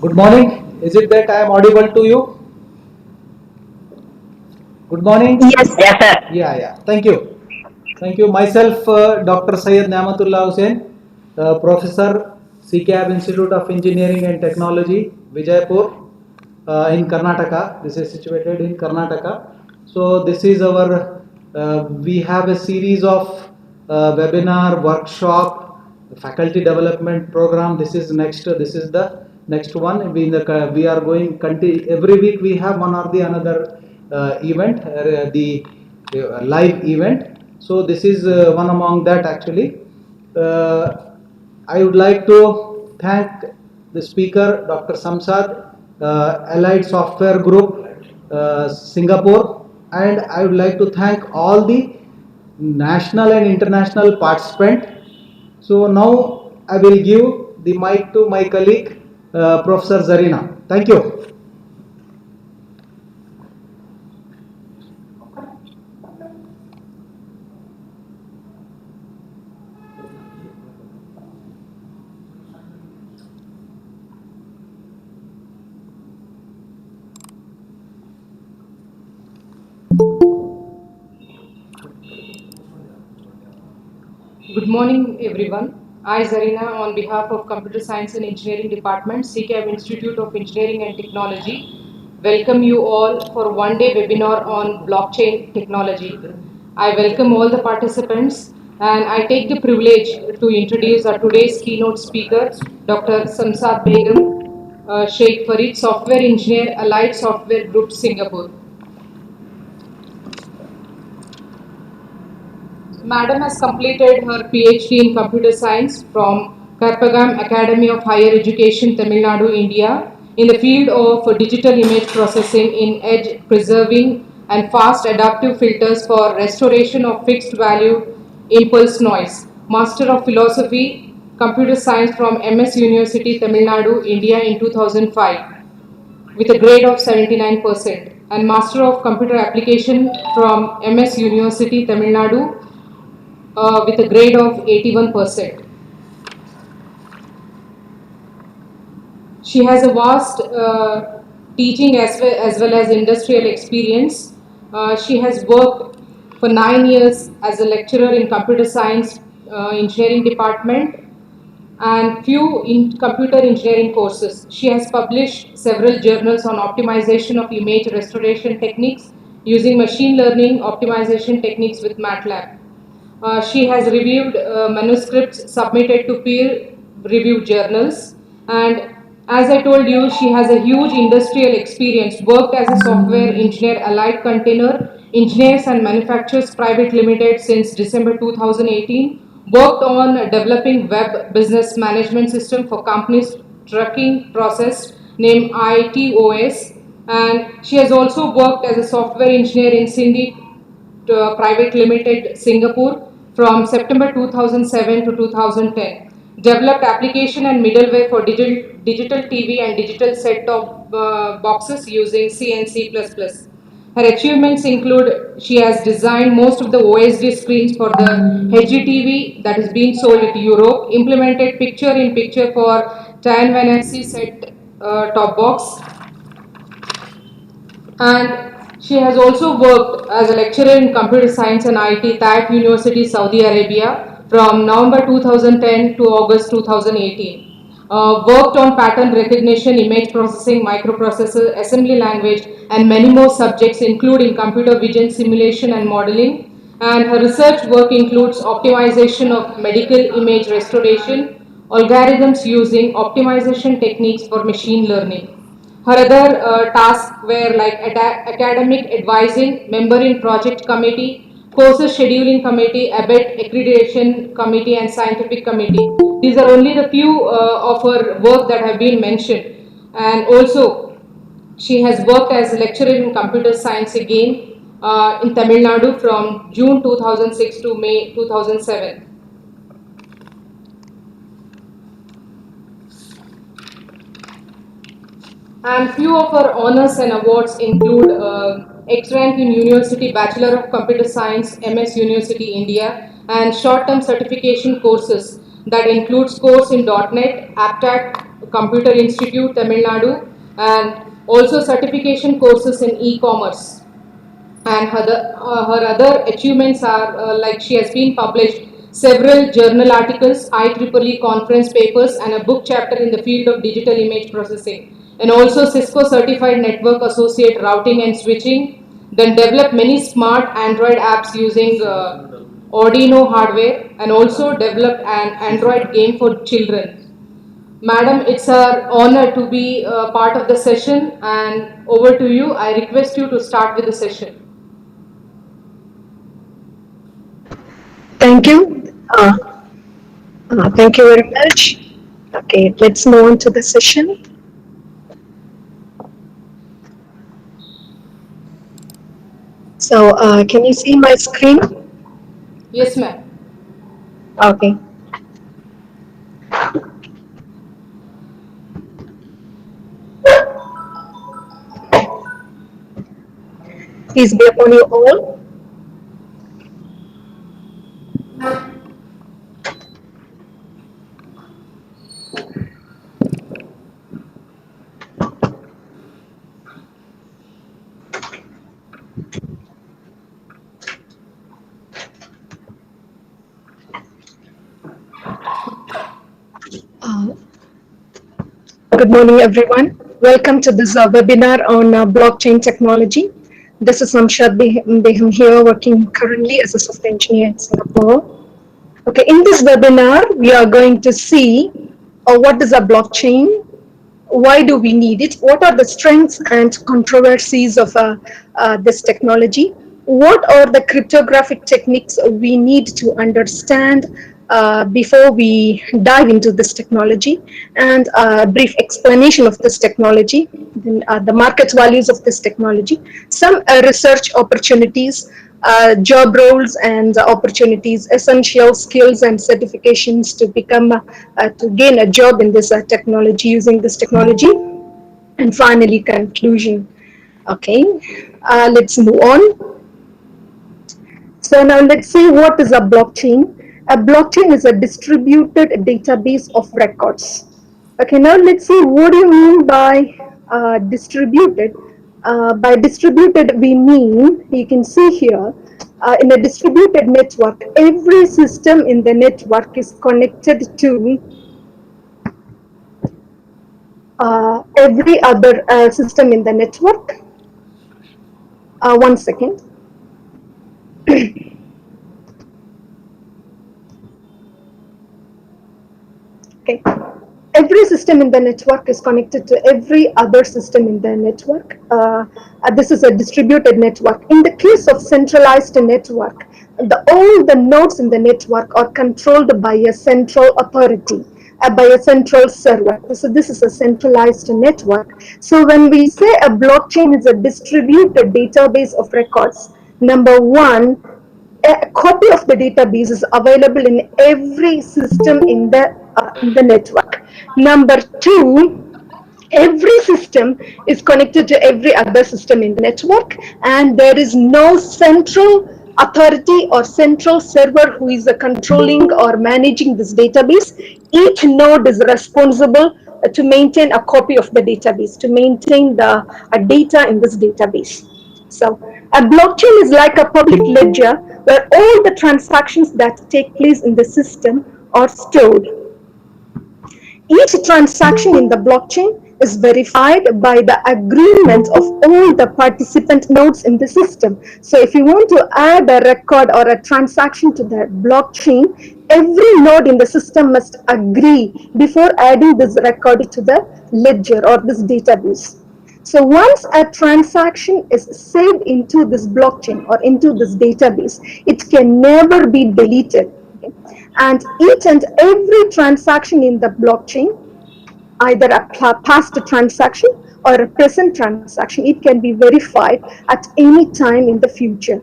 Good morning. Is it that I am audible to you? Good morning. Yes, yes, sir. Yeah. Thank you. Thank you. Myself, Dr. Syed Namatullah Hussain, Professor, CCAB Institute of Engineering and Technology, Vijaypur, in Karnataka. This is situated in Karnataka. So this is our. We have a series of webinar, workshop, faculty development program. This is next. This is the next one. We are going every week. We have one or the another event, the live event. So this is one among that actually. I would like to thank the speaker, Dr. Samsad, Allied Software Group, Singapore, and I would like to thank all the national and international participants. So now I will give the mic to my colleague, Professor Zarina. Thank you. Good morning, everyone. I, Zarina, on behalf of Computer Science and Engineering Department, CCAB Institute of Engineering and Technology, welcome you all for one-day webinar on blockchain technology. I welcome all the participants and I take the privilege to introduce our today's keynote speaker, Dr. Samsad Begum, Sheikh Farid, Software Engineer, Allied Software Group, Singapore. Madam has completed her PhD in Computer Science from Karpagam Academy of Higher Education, Tamil Nadu, India, in the field of digital image processing in edge preserving and fast adaptive filters for restoration of fixed value impulse noise. Master of Philosophy, Computer Science from MS University, Tamil Nadu, India in 2005 with a grade of 79% and Master of Computer Application from MS University, Tamil Nadu with a grade of 81%. She has a vast teaching as well as industrial experience. She has worked for 9 years as a lecturer in computer science engineering department and few in computer engineering courses. She has published several journals on optimization of image restoration techniques using machine learning optimization techniques with MATLAB. She has reviewed manuscripts submitted to peer-reviewed journals, and as I told you, she has a huge industrial experience. Worked as a software engineer, Allied Container Engineers and Manufacturers Private Limited since December 2018. Worked on developing web business management system for companies trucking process named ITOS, and she has also worked as a software engineer in Cindy Private Limited, Singapore from September 2007 to 2010. Developed application and middleware for digital TV and digital set-top boxes using C and C++. Her achievements include she has designed most of the OSD screens for the HGTV that is being sold in Europe, implemented picture-in-picture for Tan Venancy set top box, and she has also worked as a lecturer in computer science and IT at University, Saudi Arabia from November 2010 to August 2018. Worked on pattern recognition, image processing, microprocessor, assembly language, and many more subjects, including computer vision, simulation, and modeling. And her research work includes optimization of medical image restoration, algorithms using optimization techniques for machine learning. Her other tasks were like academic advising, member in project committee, courses scheduling committee, ABET accreditation committee, and scientific committee. These are only the few of her work that have been mentioned. And also, she has worked as a lecturer in computer science again in Tamil Nadu from June 2006 to May 2007. And few of her honors and awards include X rank in University Bachelor of Computer Science, MS University India, and short-term certification courses that includes course in .NET, APTAC, Computer Institute, Tamil Nadu, and also certification courses in e-commerce. And her other achievements are like she has been published several journal articles, IEEE conference papers, and a book chapter in the field of digital image processing, and also Cisco certified network associate routing and switching. Then developed many smart Android apps using Arduino hardware, and also developed an Android game for children. Madam, it's our honor to be part of the session, and over to you. I request you to start with the session. Thank you. Thank you very much. Okay, let's move on to the session. So, can you see my screen? Yes, ma'am. Okay. Peace be upon you all. Good morning, everyone. Welcome to this webinar on blockchain technology. This is Namshad Beham here, working currently as a software engineer in Singapore. Okay, in this webinar, we are going to see what is a blockchain, why do we need it, what are the strengths and controversies of this technology, what are the cryptographic techniques we need to understand before we dive into this technology, and a brief explanation of this technology, then the market values of this technology, some research opportunities, job roles and opportunities, essential skills and certifications to become to gain a job in this technology, using this technology, and finally conclusion. Okay, let's move on. So now let's see what is a blockchain. A blockchain is a distributed database of records. Okay, now let's see what do you mean by distributed. By distributed, we mean, you can see here, in a distributed network, every system in the network is connected to every other system in the network. One second. Okay. Every system in the network is connected to every other system in the network. This is a distributed network. In the case of centralized network, all the nodes in the network are controlled by a central authority, by a central server. So this is a centralized network. So when we say a blockchain is a distributed database of records, number one, a copy of the database is available in every system in the network. Number two, every system is connected to every other system in the network, and there is no central authority or central server who is controlling or managing this database. Each node is responsible to maintain a copy of the database, to maintain the data in this database. So a blockchain is like a public ledger where all the transactions that take place in the system are stored. Each transaction in the blockchain is verified by the agreement of all the participant nodes in the system. So if you want to add a record or a transaction to the blockchain, every node in the system must agree before adding this record to the ledger or this database. So once a transaction is saved into this blockchain or into this database, it can never be deleted. Okay? And each and every transaction in the blockchain, either a past transaction or a present transaction, it can be verified at any time in the future.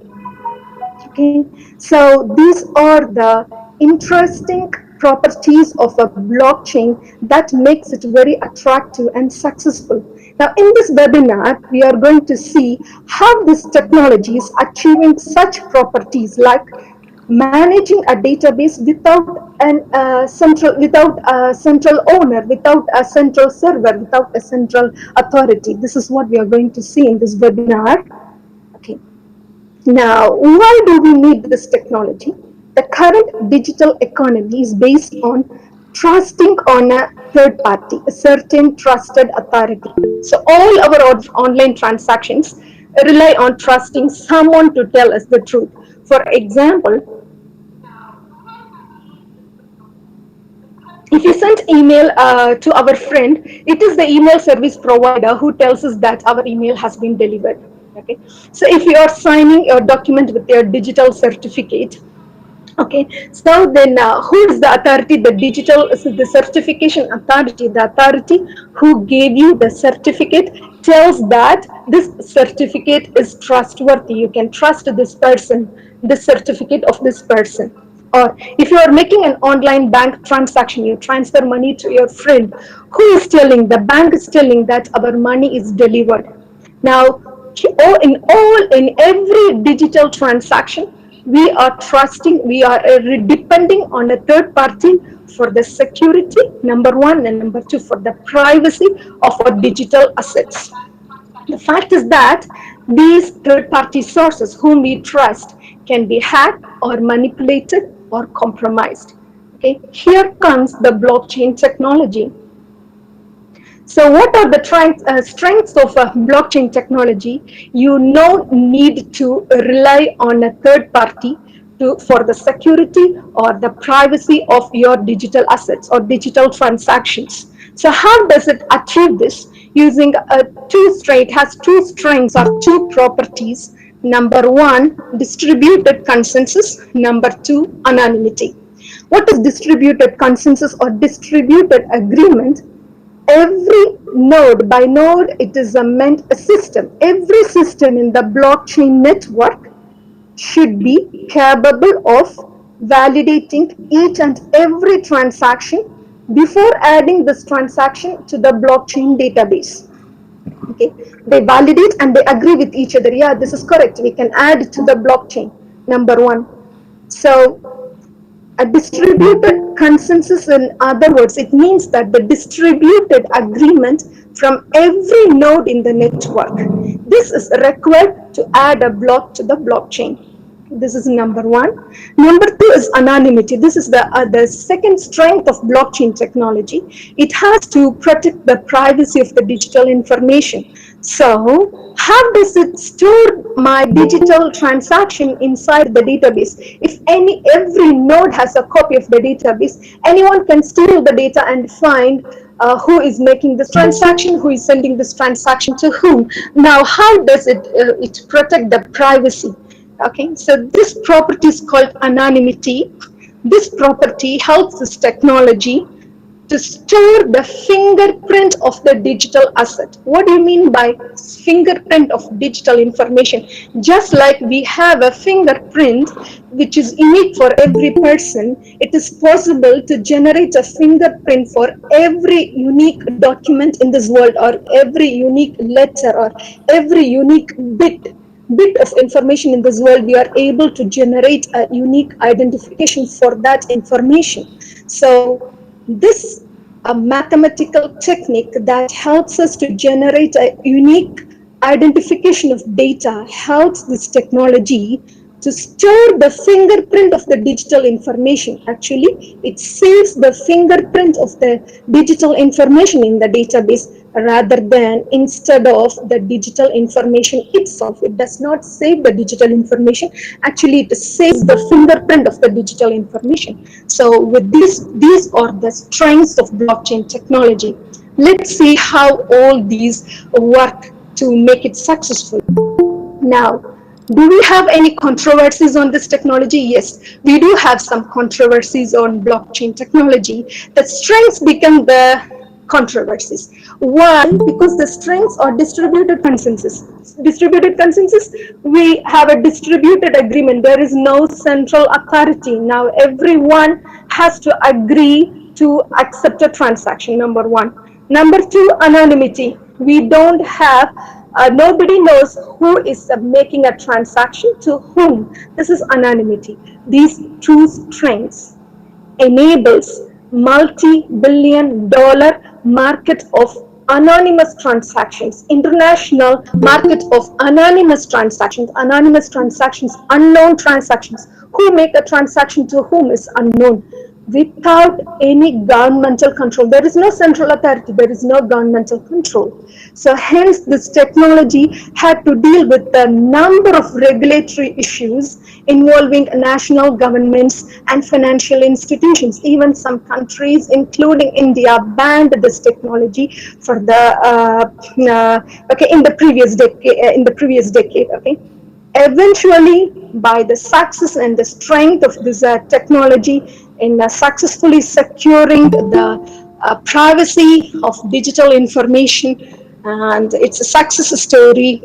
Okay, so these are the interesting properties of a blockchain that makes it very attractive and successful. Now, in this webinar, we are going to see how this technology is achieving such properties like managing a database without without a central owner, without a central server, without a central authority. This is what we are going to see in this webinar. Okay. Now, why do we need this technology? The current digital economy is based on trusting on a third party, a certain trusted authority. So all our online transactions rely on trusting someone to tell us the truth. For example, if you send email to our friend, it is the email service provider who tells us that our email has been delivered. Okay, so if you are signing your document with your digital certificate, okay, so then who is the authority? The digital, so the certification authority, the authority who gave you the certificate tells that this certificate is trustworthy. You can trust this person, the certificate of this person. Or if you are making an online bank transaction, you transfer money to your friend, who is telling, the bank is telling that our money is delivered. Now, in every digital transaction, we are trusting, we are depending on a third party for the security, number one, and number two, for the privacy of our digital assets. The fact is that these third-party sources whom we trust can be hacked or manipulated or compromised. Okay, here comes the blockchain technology. So what are the strengths of blockchain technology? You no need to rely on a third party for the security or the privacy of your digital assets or digital transactions. So how does it achieve this? Using it has two strengths or two properties. Number one, distributed consensus. Number two, anonymity. What is distributed consensus or distributed agreement? Every node, by node it is meant a system. Every system in the blockchain network should be capable of validating each and every transaction before adding this transaction to the blockchain database. Okay, they validate and they agree with each other. Yeah, this is correct, we can add to the blockchain. Number one. So a distributed consensus, in other words, it means that the distributed agreement from every node in the network. This is required to add a block to the blockchain. This is number one. Number two is anonymity. This is the second strength of blockchain technology. It has to protect the privacy of the digital information. So how does it store my digital transaction inside the database? If every node has a copy of the database, anyone can steal the data and find who is making this transaction, who is sending this transaction to whom. Now, how does it protect the privacy? Okay, so this property is called anonymity. This property helps this technology to store the fingerprint of the digital asset. What do you mean by fingerprint of digital information? Just like we have a fingerprint which is unique for every person, it is possible to generate a fingerprint for every unique document in this world, or every unique letter, or every unique bit of information in this world. We are able to generate a unique identification for that information. So this a mathematical technique that helps us to generate a unique identification of data helps this technology to store the fingerprint of the digital information. Actually, it saves the fingerprint of the digital information in the database rather than instead of the digital information itself. It does not save the digital information. Actually, it saves the fingerprint of the digital information. So with these are the strengths of blockchain technology. Let's see how all these work to make it successful. Now, do we have any controversies on this technology? Yes, we do have some controversies on blockchain technology. The strengths become the controversies. Why? Because the strengths are distributed consensus. Distributed consensus, we have a distributed agreement. There is no central authority. Now everyone has to agree to accept a transaction, number one. Number two, anonymity. We don't have Nobody knows who is making a transaction to whom. This is anonymity. These two strengths enables multi-billion dollar market of anonymous transactions, international market of anonymous transactions, unknown transactions. Who make a transaction to whom is unknown without any governmental control. There is no central authority, there is no governmental control. So hence this technology had to deal with a number of regulatory issues involving national governments and financial institutions. Even some countries, including India, banned this technology for the okay in the previous decade. Okay, eventually, by the success and the strength of this technology in successfully securing the privacy of digital information, and it's a success story,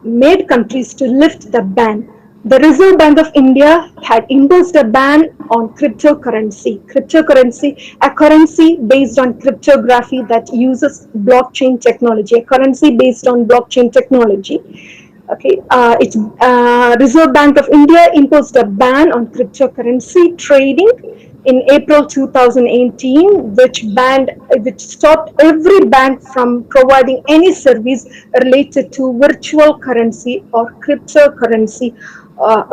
made countries to lift the ban. The Reserve Bank of India had imposed a ban on cryptocurrency. Cryptocurrency, a currency based on cryptography that uses blockchain technology, a currency based on blockchain technology. Okay, it's Reserve Bank of India imposed a ban on cryptocurrency trading in April 2018, which stopped every bank from providing any service related to virtual currency or cryptocurrency,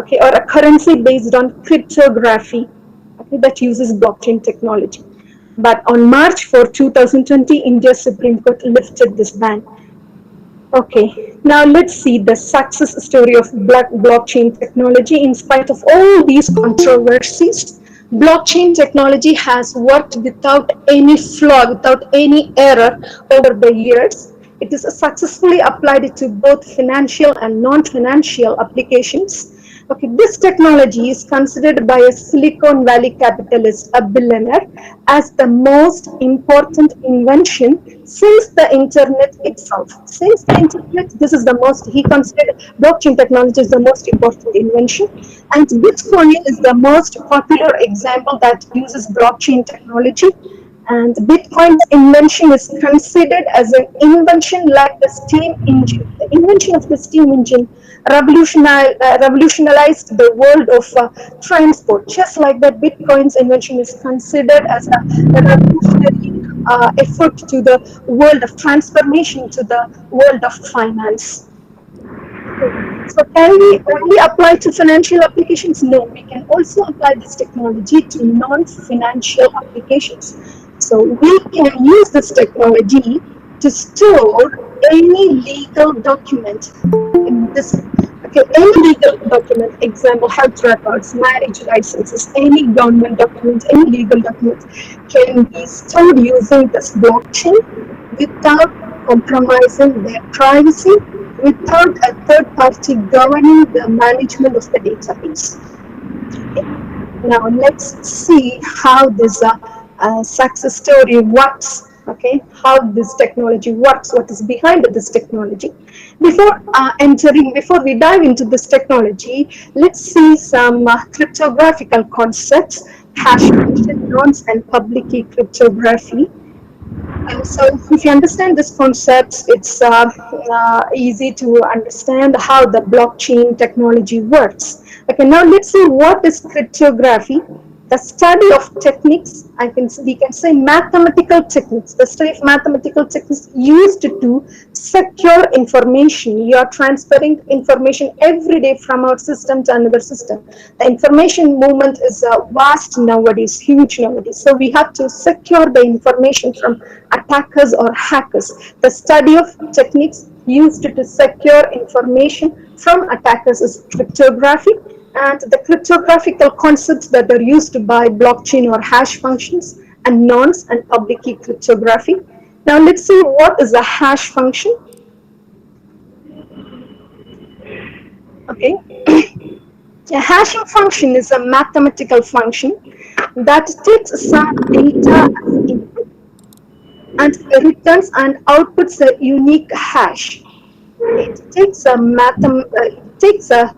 okay, or a currency based on cryptography, okay, that uses blockchain technology. But on March 4, 2020, India's Supreme Court lifted this ban. Okay, now let's see the success story of blockchain technology. In spite of all these controversies, blockchain technology has worked without any flaw, without any error over the years. It is successfully applied to both financial and non-financial applications. Okay, this technology is considered by a Silicon Valley capitalist, a billionaire, as the most important invention since the internet itself. Since the internet, this is the most, he considered blockchain technology is the most important invention. And Bitcoin is the most popular example that uses blockchain technology. And Bitcoin's invention is considered as an invention like the steam engine. The invention of the steam engine revolutionized the world of transport. Just like that, Bitcoin's invention is considered as a revolutionary effort to the world of transformation, to the world of finance. So can we only apply to financial applications? No, we can also apply this technology to non-financial applications. So we can use this technology to store any legal document in this. Okay, any legal document, example, health records, marriage licenses, any government document, any legal document can be stored using this blockchain without compromising their privacy, without a third party governing the management of the database. Okay. Now let's see how this success story works. Okay, how this technology works, what is behind this technology. Before we dive into this technology, let's see some cryptographical concepts, hash function, nonce, and public key cryptography. So if you understand this concept, it's easy to understand how the blockchain technology works. Okay, now let's see what is cryptography. The study of techniques, we can say mathematical techniques, the study of mathematical techniques used to secure information. You are transferring information every day from our system to another system. The information movement is vast nowadays, huge nowadays. So we have to secure the information from attackers or hackers. The study of techniques used to secure information from attackers is cryptography. And the cryptographical concepts that are used by blockchain or hash functions and nonce and public key cryptography. Now let's see what is a hash function. Okay. A hashing function is a mathematical function that takes some data as input and returns and outputs a unique hash. It takes a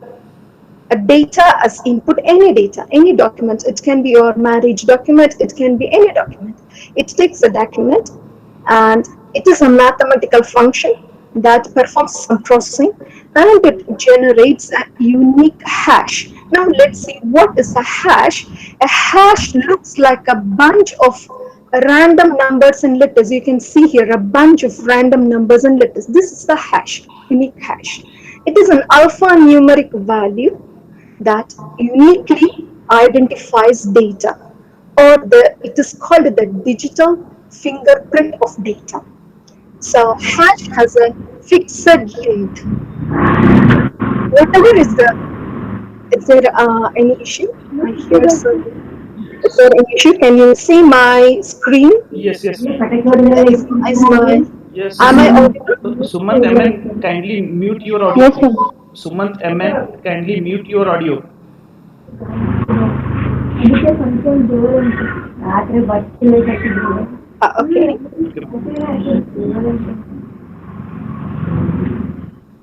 data as input, any data, any document. It can be your marriage document, it can be any document. It takes a document and it is a mathematical function that performs some processing and it generates a unique hash. Now let's see what is a hash. A hash looks like a bunch of random numbers and letters. You can see here a bunch of random numbers and letters. This is the hash, unique hash. It is an alphanumeric value that uniquely identifies data, or it is called the digital fingerprint of data. So hash has a fixed length. Whatever is there any issue? I hear some. Is there any issue? Can you see my screen? Yes, yes, yes. Am I audible? Sumant MN, kindly mute your audio. Yes, sir. Sumant MN, kindly mute your audio. Okay. Okay.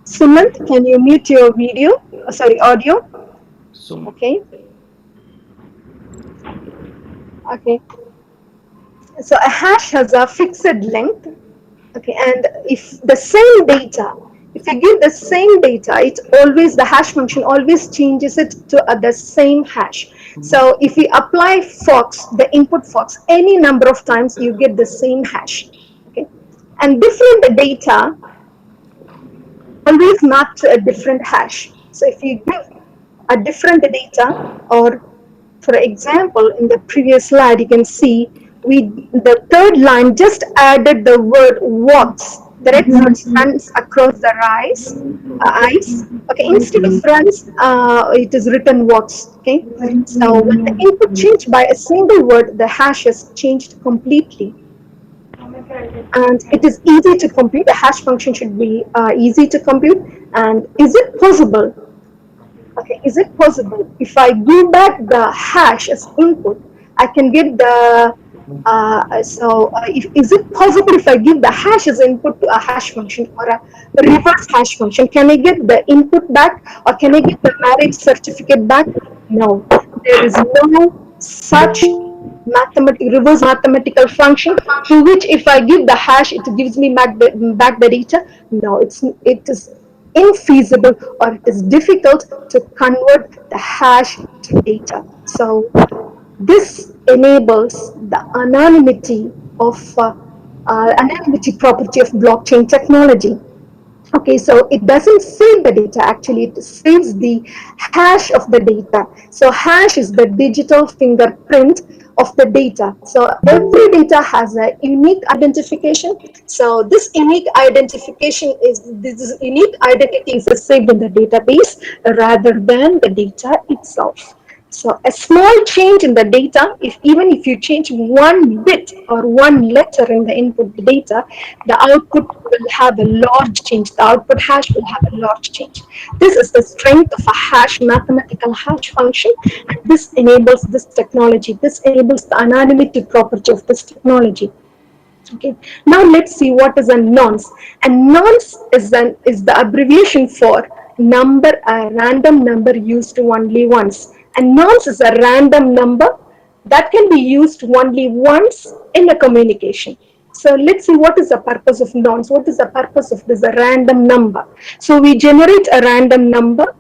Sumant, can you mute your video? Sorry, audio. Sumant. Okay. Okay. So a hash has a fixed length. Okay, and if the same data, if you give the same data, it always, the hash function always changes it to the same hash. So if you apply fox, the input fox, any number of times, you get the same hash. Okay, and different data always map to a different hash. So if you give a different data, or for example, in the previous slide, you can see the third line just added the word walks. The red runs across the eyes. Okay, instead of runs, it is written walks. Okay, so when the input changed by a single word, the hash has changed completely. And it is easy to compute. The hash function should be easy to compute. And is it possible? Okay, is it possible if I give back the hash as input, I can get the is it possible if I give the hash as input to a hash function or a reverse hash function? Can I get the input back, or can I get the marriage certificate back? No, there is no such reverse mathematical function to which if I give the hash, it gives me back the data. No, it is infeasible, or it is difficult to convert the hash to data. So this enables the anonymity property of blockchain technology. Okay, so it doesn't save the data, actually it saves the hash of the data. So hash is the digital fingerprint of the data. So every data has a unique identification. So this unique identity is saved in the database rather than the data itself. So a small change in the data, even if you change one bit or one letter in the input data, the output will have a large change. The output hash will have a large change. This is the strength of a hash, mathematical hash function, and this enables this technology. This enables the anonymity property of this technology. Okay. Now let's see what is a nonce. A nonce is the abbreviation for a random number used only once. A nonce is a random number that can be used only once in a communication. So let's see what is the purpose of nonce. What is the purpose of this random number? So we generate a random number,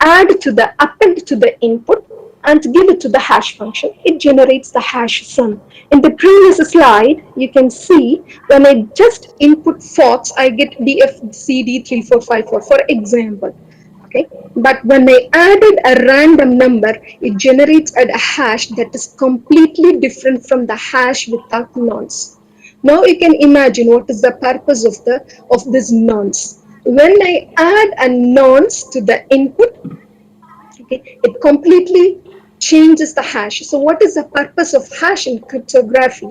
append to the input, and give it to the hash function. It generates the hash sum. In the previous slide, you can see when I just input fox, I get DFCD3454, for example. Okay, but when I added a random number, it generates a hash that is completely different from the hash without nonce. Now you can imagine what is the purpose of this nonce. When I add a nonce to the input, okay, it completely changes the hash. So what is the purpose of hash in cryptography?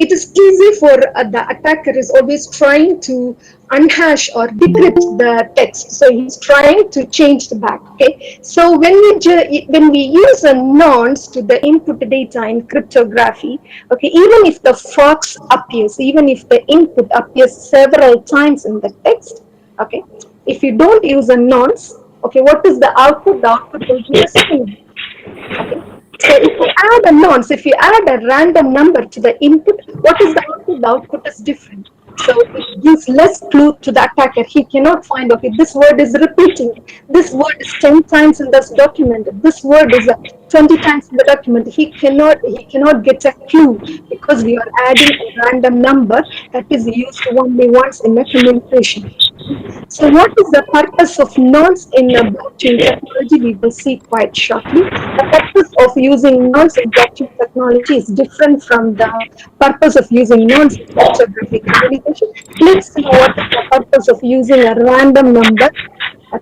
It is easy for the attacker is always trying to unhash or decrypt the text. So he's trying to change the back. Okay. So when we use a nonce to the input data in cryptography, okay, even if the fox appears, even if the input appears several times in the text, okay, if you don't use a nonce, okay, what is the output? The output will be a string. Okay. So if you add a nonce, if you add a random number to the input, what is the output? The output is different. So it gives less clue to the attacker. He cannot find, okay, this word is repeating, this word is 10 times in this document, this word is 20 times in the document. He cannot get a clue because we are adding a random number that is used only once in a communication. So what is the purpose of nonce in blockchain technology? We will see quite shortly. The purpose of using nonce in blockchain technology is different from the purpose of using nonce in cryptographic communication. Let's see what is the purpose of using a random number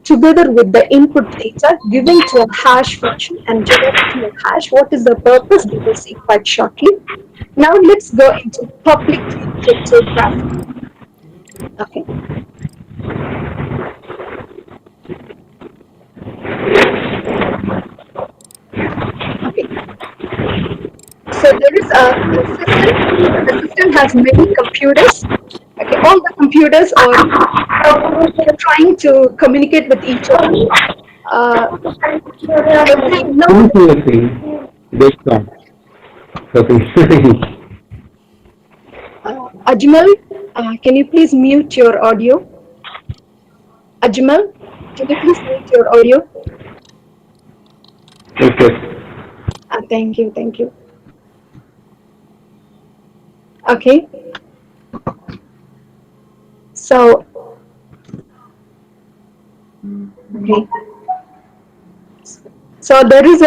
together with the input data given to a hash function and generating a hash. What is the purpose? We will see quite shortly. Now let's go into public key cryptography. Okay. Okay. So there is a system. The system has many computers. Okay, all the computers are trying to communicate with each other. Every node. Ajmal, can you please mute your audio? Ajmal, can you please mute your audio? Okay. Thank you, thank you. Okay. So, okay. So there is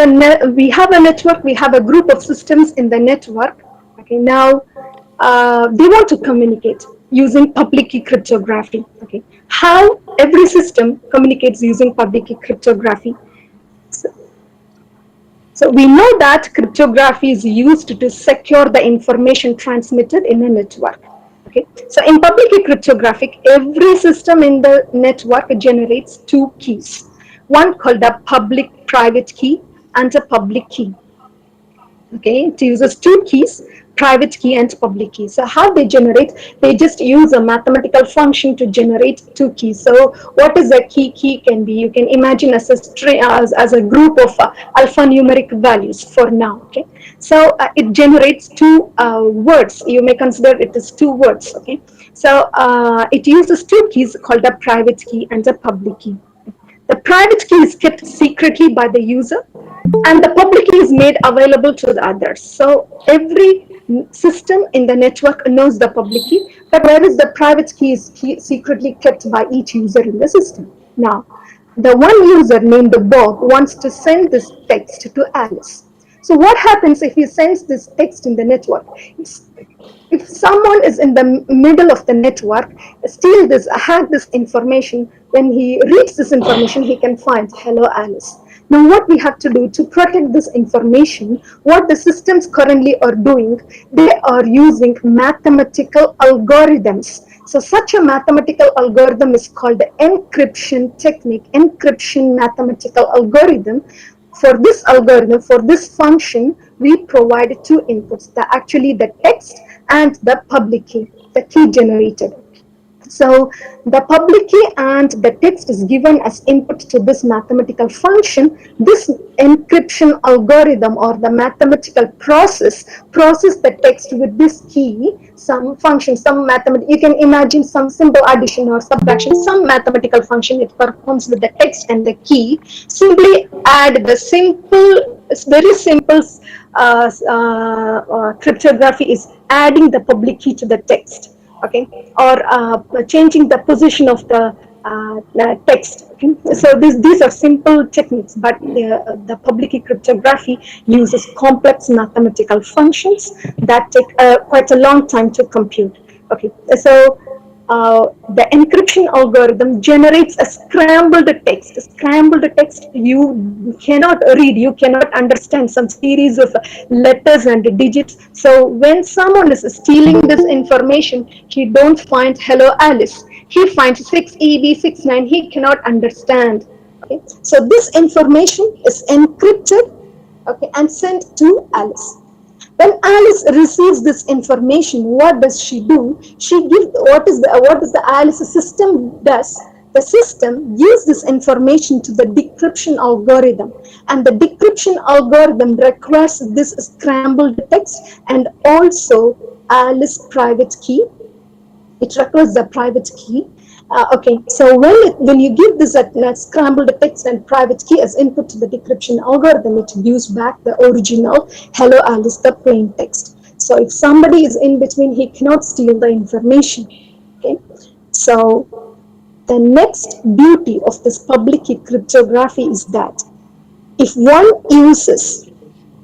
we have a network, we have a group of systems in the network. Okay, now they want to communicate using public key cryptography. Okay, how every system communicates using public key cryptography. So we know that cryptography is used to secure the information transmitted in a network. Okay, so in public key cryptography, every system in the network generates two keys. One called a public private key and a public key. Okay, it uses two keys, private key and public key. So how they generate? They just use a mathematical function to generate two keys. So what is a key? Key can be, you can imagine as a string, as a group of alphanumeric values for now. Okay, so it generates two words. You may consider it as two words. Okay, so it uses two keys called a private key and a public key. The private key is kept secretly by the user and the public key is made available to the others. So every system in the network knows the public key, but whereas the private key is secretly kept by each user in the system. Now, the one user named Bob wants to send this text to Alice. So what happens if he sends this text in the network? If someone is in the middle of the network, steal this, hack this information, when he reads this information, he can find, hello Alice. Now what we have to do to protect this information, what the systems currently are doing, they are using mathematical algorithms. So such a mathematical algorithm is called the encryption technique, encryption mathematical algorithm. For this algorithm, for this function, we provide two inputs, actually the text and the public key, the key generated. So the public key and the text is given as input to this mathematical function. This encryption algorithm or the mathematical process the text with this key, some function, some mathematical, you can imagine some simple addition or subtraction, some mathematical function it performs with the text and the key. Simply add the simple, very simple cryptography is adding the public key to the text. Okay, or changing the position of the text. Okay? So these are simple techniques, but the public key cryptography uses complex mathematical functions that take quite a long time to compute. Okay, so the encryption algorithm generates a scrambled text. Scrambled text you cannot read, you cannot understand, some series of letters and digits. So when someone is stealing this information, he don't find hello Alice. He finds 6EB69, he cannot understand. Okay, so this information is encrypted, okay, and sent to Alice. When Alice receives this information, what does she do? She gives what is the Alice system does? The system gives this information to the decryption algorithm, and the decryption algorithm requires this scrambled text and also Alice private key. It requires the private key. Okay, so when you give this scrambled text and private key as input to the decryption algorithm, it gives back the original "Hello Alice," the plain text. So if somebody is in between, he cannot steal the information. Okay, so the next beauty of this public key cryptography is that if one uses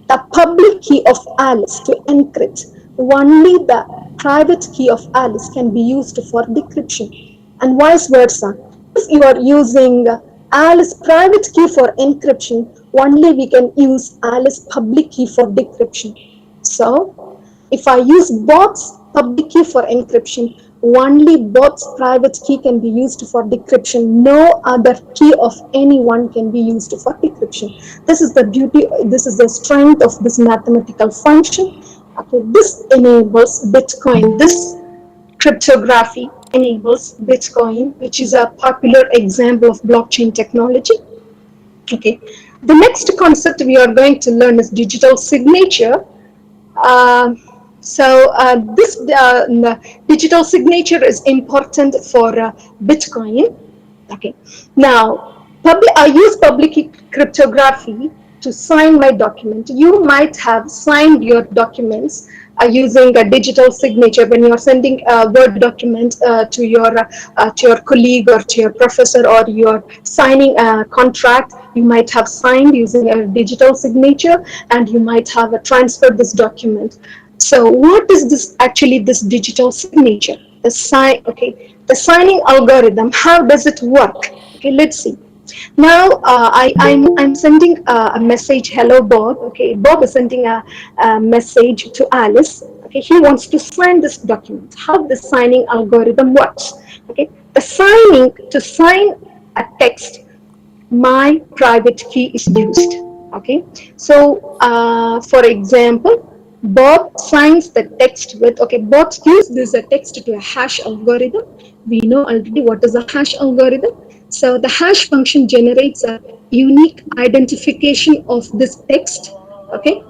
the public key of Alice to encrypt, only the private key of Alice can be used for decryption, and vice versa. If you are using Alice private key for encryption, only we can use Alice public key for decryption. So, if I use Bob's public key for encryption, only Bob's private key can be used for decryption. No other key of anyone can be used for decryption. This is the beauty, this is the strength of this mathematical function. Okay, this enables Bitcoin. This cryptography enables Bitcoin, which is a popular example of blockchain technology. Okay, the next concept we are going to learn is digital signature. Uh, this digital signature is important for Bitcoin. Okay. Now, I use public cryptography to sign my document. You might have signed your documents using a digital signature when you are sending a Word document to your colleague or to your professor, or you are signing a contract. You might have signed using a digital signature, and you might have transferred this document. So what is this actually, this digital signature? The signing algorithm, how does it work? Okay, let's see. Now I'm sending a message, hello Bob. Okay, Bob is sending a message to Alice. Okay, he wants to sign this document. How the signing algorithm works? Okay, to sign a text, my private key is used. Okay, so for example, Bob signs the text with, okay, Bob gives this a text to a hash algorithm. We know already what is a hash algorithm. So the hash function generates a unique identification of this text. Okay,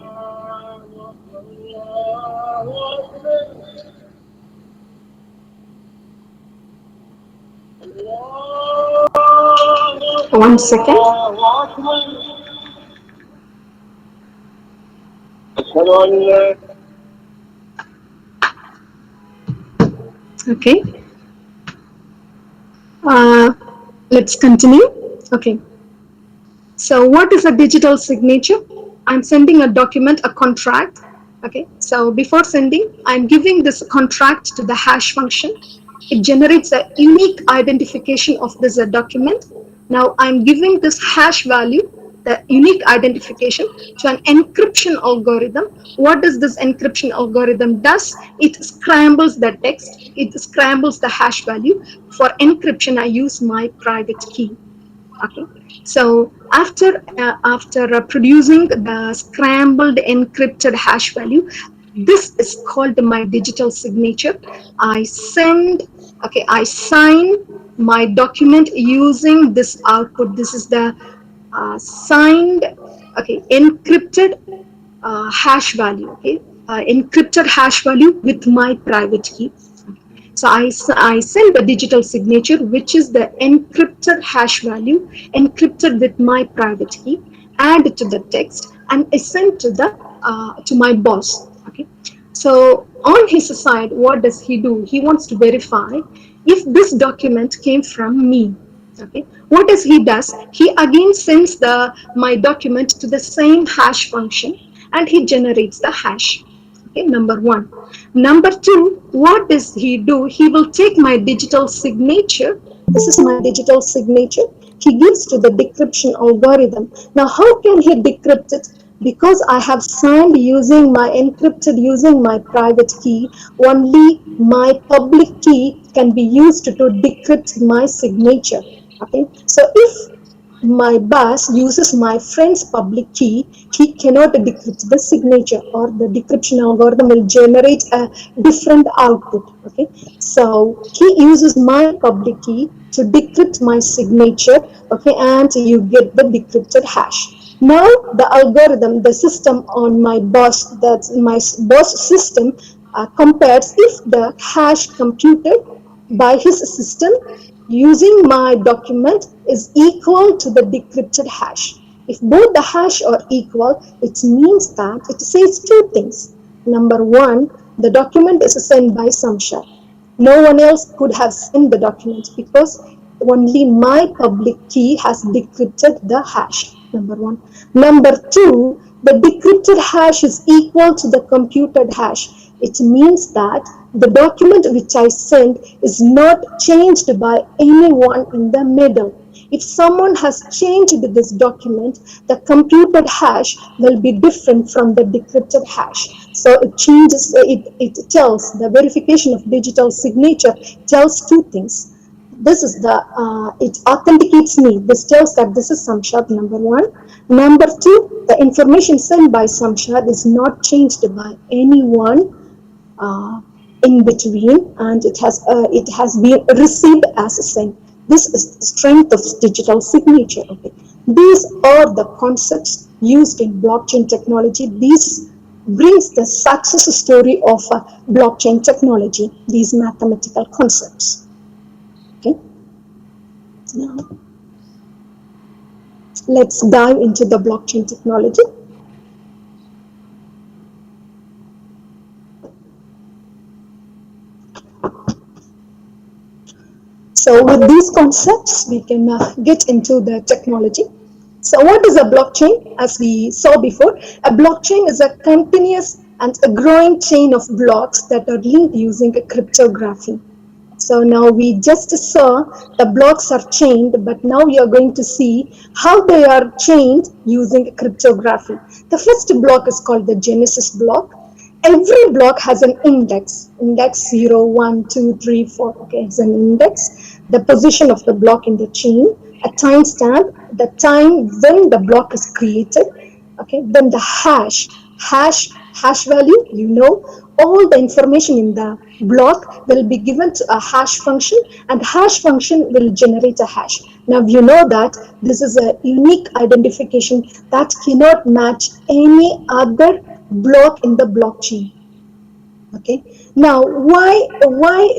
one second. Okay, let's continue. Okay, so what is a digital signature? I'm sending a document, a contract. Okay, so before sending, I'm giving this contract to the hash function. It generates a unique identification of this document. Now I'm giving this hash value, the unique identification, to an encryption algorithm. What does this encryption algorithm does? It scrambles the text, it scrambles the hash value. For encryption, I use my private key. Okay, so after producing the scrambled encrypted hash value, this is called my digital signature. I sign my document using this output. This is the signed, okay, encrypted hash value. Okay, encrypted hash value with my private key. So I send a digital signature, which is the encrypted hash value, encrypted with my private key, add to the text, and I send to my boss. Okay. So on his side, what does he do? He wants to verify if this document came from me. Okay. What does he does? He again sends my document to the same hash function, and he generates the hash. Okay, number one. Number two, what does he do? He will take my digital signature. This is my digital signature. He gives to the decryption algorithm. Now, how can he decrypt it? Because I have signed using my encrypted, using my private key, only my public key can be used to decrypt my signature. Okay, so if my boss uses my friend's public key, he cannot decrypt the signature, or the decryption algorithm will generate a different output. Okay, so he uses my public key to decrypt my signature. Okay, and you get the decrypted hash. Now the algorithm, the system on my boss, that's my boss system, compares if the hash computed by his system using my document is equal to the decrypted hash. If both the hash are equal, it means that it says two things. Number one, the document is sent by Samshad. No one else could have sent the document because only my public key has decrypted the hash. Number one. Number two, the decrypted hash is equal to the computed hash. It means that the document which I sent is not changed by anyone in the middle. If someone has changed this document, the computed hash will be different from the decrypted hash. So it changes, it tells the verification of digital signature tells two things. This is the, it authenticates me. This tells that this is Samshad, number one. Number two, the information sent by Samshad is not changed by anyone in between, and it has been received as a sent. This is the strength of digital signature. Okay. These are the concepts used in blockchain technology. This brings the success story of blockchain technology, these mathematical concepts. Okay. Now, let's dive into the blockchain technology. So with these concepts, we can get into the technology. So what is a blockchain? As we saw before, a blockchain is a continuous and a growing chain of blocks that are linked using a cryptography. So now we just saw the blocks are chained, but now we are going to see how they are chained using cryptography. The first block is called the Genesis block. Every block has an index 0, 1, 2, 3, 4. Okay, it's an index, the position of the block in the chain, a timestamp, the time when the block is created. Okay, then the hash value, you know, all the information in the block will be given to a hash function, and hash function will generate a hash. Now you know that this is a unique identification that cannot match any other block in the blockchain. Okay. Now, why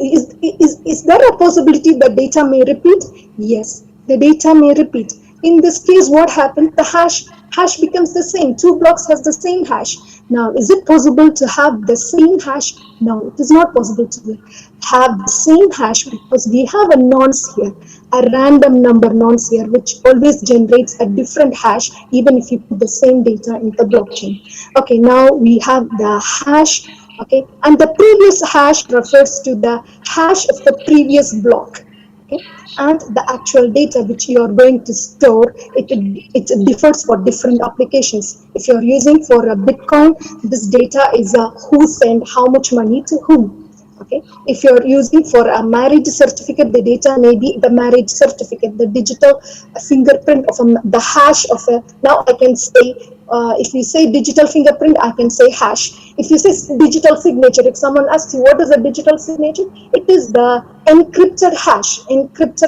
is there a possibility that data may repeat? Yes, the data may repeat. In this case, what happened? The hash becomes the same. Two blocks has the same hash. Now, is it possible to have the same hash? No, it is not possible to have the same hash because we have a nonce here, a random number nonce here, which always generates a different hash even if you put the same data in the blockchain. Okay, now we have the hash. Okay, and the previous hash refers to the hash of the previous block. Okay, and the actual data which you are going to store, it differs for different applications. If you are using for a Bitcoin, this data is who sent how much money to whom. Okay, if you're using for a marriage certificate, the data may be the marriage certificate, the digital fingerprint of the hash of a, now I can say, if you say digital fingerprint, I can say hash. If you say digital signature, if someone asks you what is a digital signature, it is the encrypted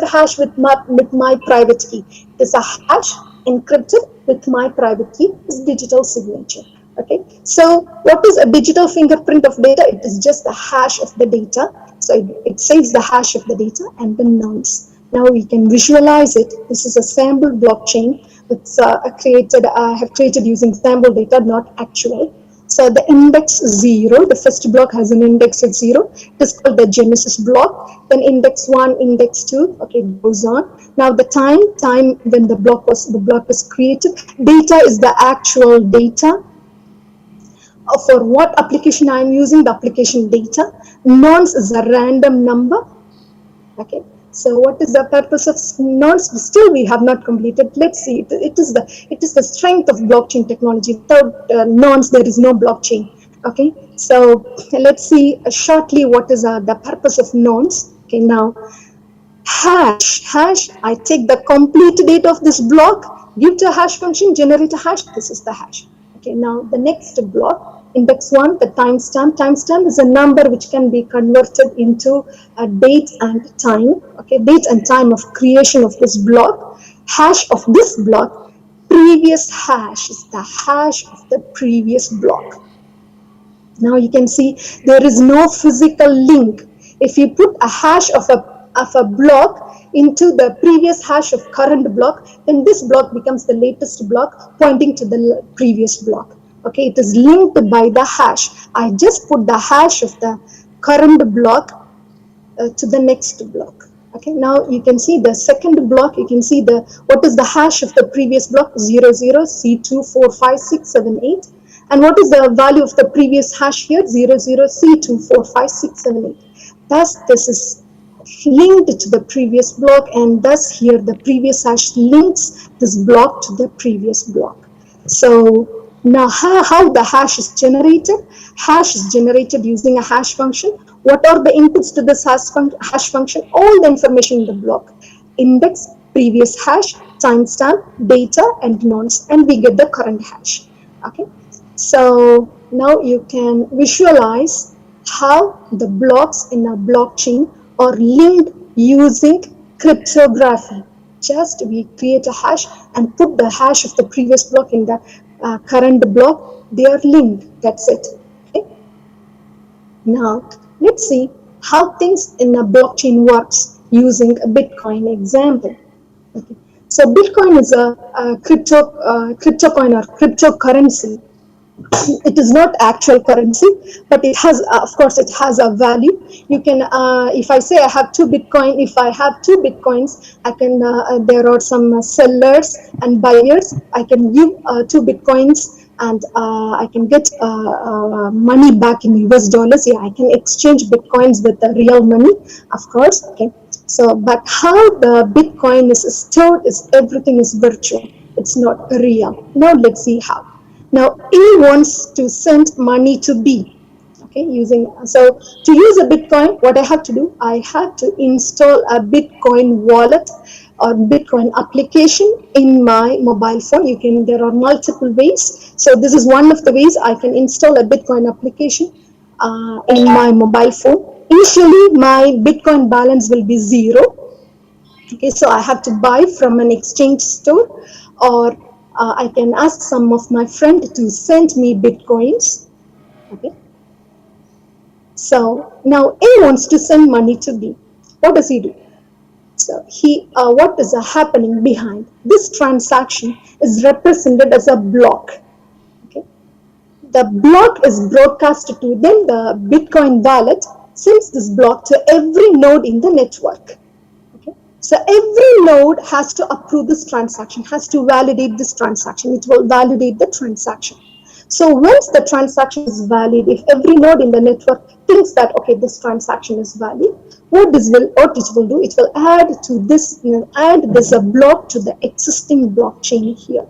hash with my private key. It is a hash encrypted with my private key is digital signature. Okay, so what is a digital fingerprint of data? It is just the hash of the data. So it saves the hash of the data and the nonce. Now we can visualize it. This is a sample blockchain. It's I have created using sample data, not actual. So the index 0, the first block has an index of 0. It is called the Genesis block. Then index 1, index 2. Okay, it goes on. Now the time when the block was created. Data is the actual data. For what application I am using the application data. Nonce is a random number. Okay, so what is the purpose of nonce? Still we have not completed. Let's see. It is the strength of blockchain technology. Without nonce there is no blockchain. Okay, so let's see shortly what is the purpose of nonce. Okay, now hash, I take the complete data of this block, give to a hash function, generate a hash. This is the hash. Okay, now the next block, index 1, the timestamp. Timestamp is a number which can be converted into a date and time. Okay, date and time of creation of this block. Hash of this block, previous hash is the hash of the previous block. Now you can see there is no physical link. If you put a hash of a block into the previous hash of current block, then this block becomes the latest block pointing to the previous block. Okay, it is linked by the hash. I just put the hash of the current block to the next block. Okay, now you can see the second block. You can see the what is the hash of the previous block, 00C245678, and what is the value of the previous hash here, 00C245678. Thus this is linked to the previous block, and thus here the previous hash links this block to the previous block. So now how the hash is generated? Hash is generated using a hash function. What are the inputs to this hash function? All the information in the block: index, previous hash, timestamp, data, and nonce, and we get the current hash. Okay, so now you can visualize how the blocks in a blockchain are linked using cryptography. Just we create a hash and put the hash of the previous block in the current block. They are linked. That's it. Okay. Now let's see how things in a blockchain works using a Bitcoin example. Okay. So Bitcoin is a cryptocoin or cryptocurrency. It is not actual currency, but it has, of course, it has a value. You can, if I say I have two Bitcoin, if I have two Bitcoins, I can, there are some sellers and buyers. I can give two Bitcoins and I can get money back in US dollars. Yeah, I can exchange Bitcoins with the real money, of course. Okay. So, but how the Bitcoin is stored is everything is virtual. It's not real. Now let's see how. Now A wants to send money to B. Okay, so to use a Bitcoin, what I have to do, I have to install a Bitcoin wallet or Bitcoin application in my mobile phone. There are multiple ways. So this is one of the ways I can install a Bitcoin application in my mobile phone. Initially, my Bitcoin balance will be 0. Okay, so I have to buy from an exchange store, or I can ask some of my friends to send me Bitcoins. Okay. So now A wants to send money to B. What does he do? So what is happening behind this transaction is represented as a block. Okay. The block is broadcast to then the Bitcoin wallet sends this block to every node in the network. So every node has to approve this transaction, has to validate this transaction. It will validate the transaction. So once the transaction is valid, if every node in the network thinks that, okay, this transaction is valid, what it will do, it will add to this, add this a block to the existing blockchain here.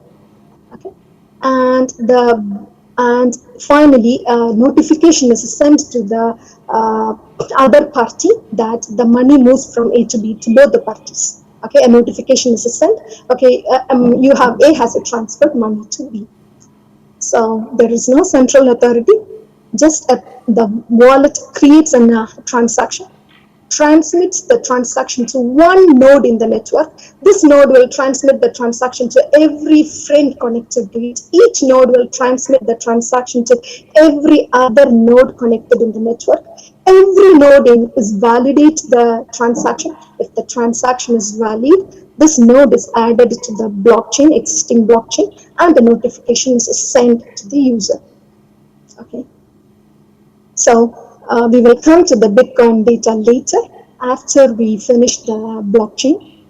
Okay, and finally notification is sent to the other party that the money moves from A to B to both the parties. Okay, a notification is sent. Okay, A has transferred money to B. So there is no central authority. Just the wallet creates a transaction, transmits the transaction to one node in the network. This node will transmit the transaction to every friend connected to it. Each node will transmit the transaction to every other node connected in the network. Every node is validate the transaction. If the transaction is valid, this node is added to the blockchain, existing blockchain, and the notification is sent to the user. Okay. So we will come to the Bitcoin data later after we finish the blockchain.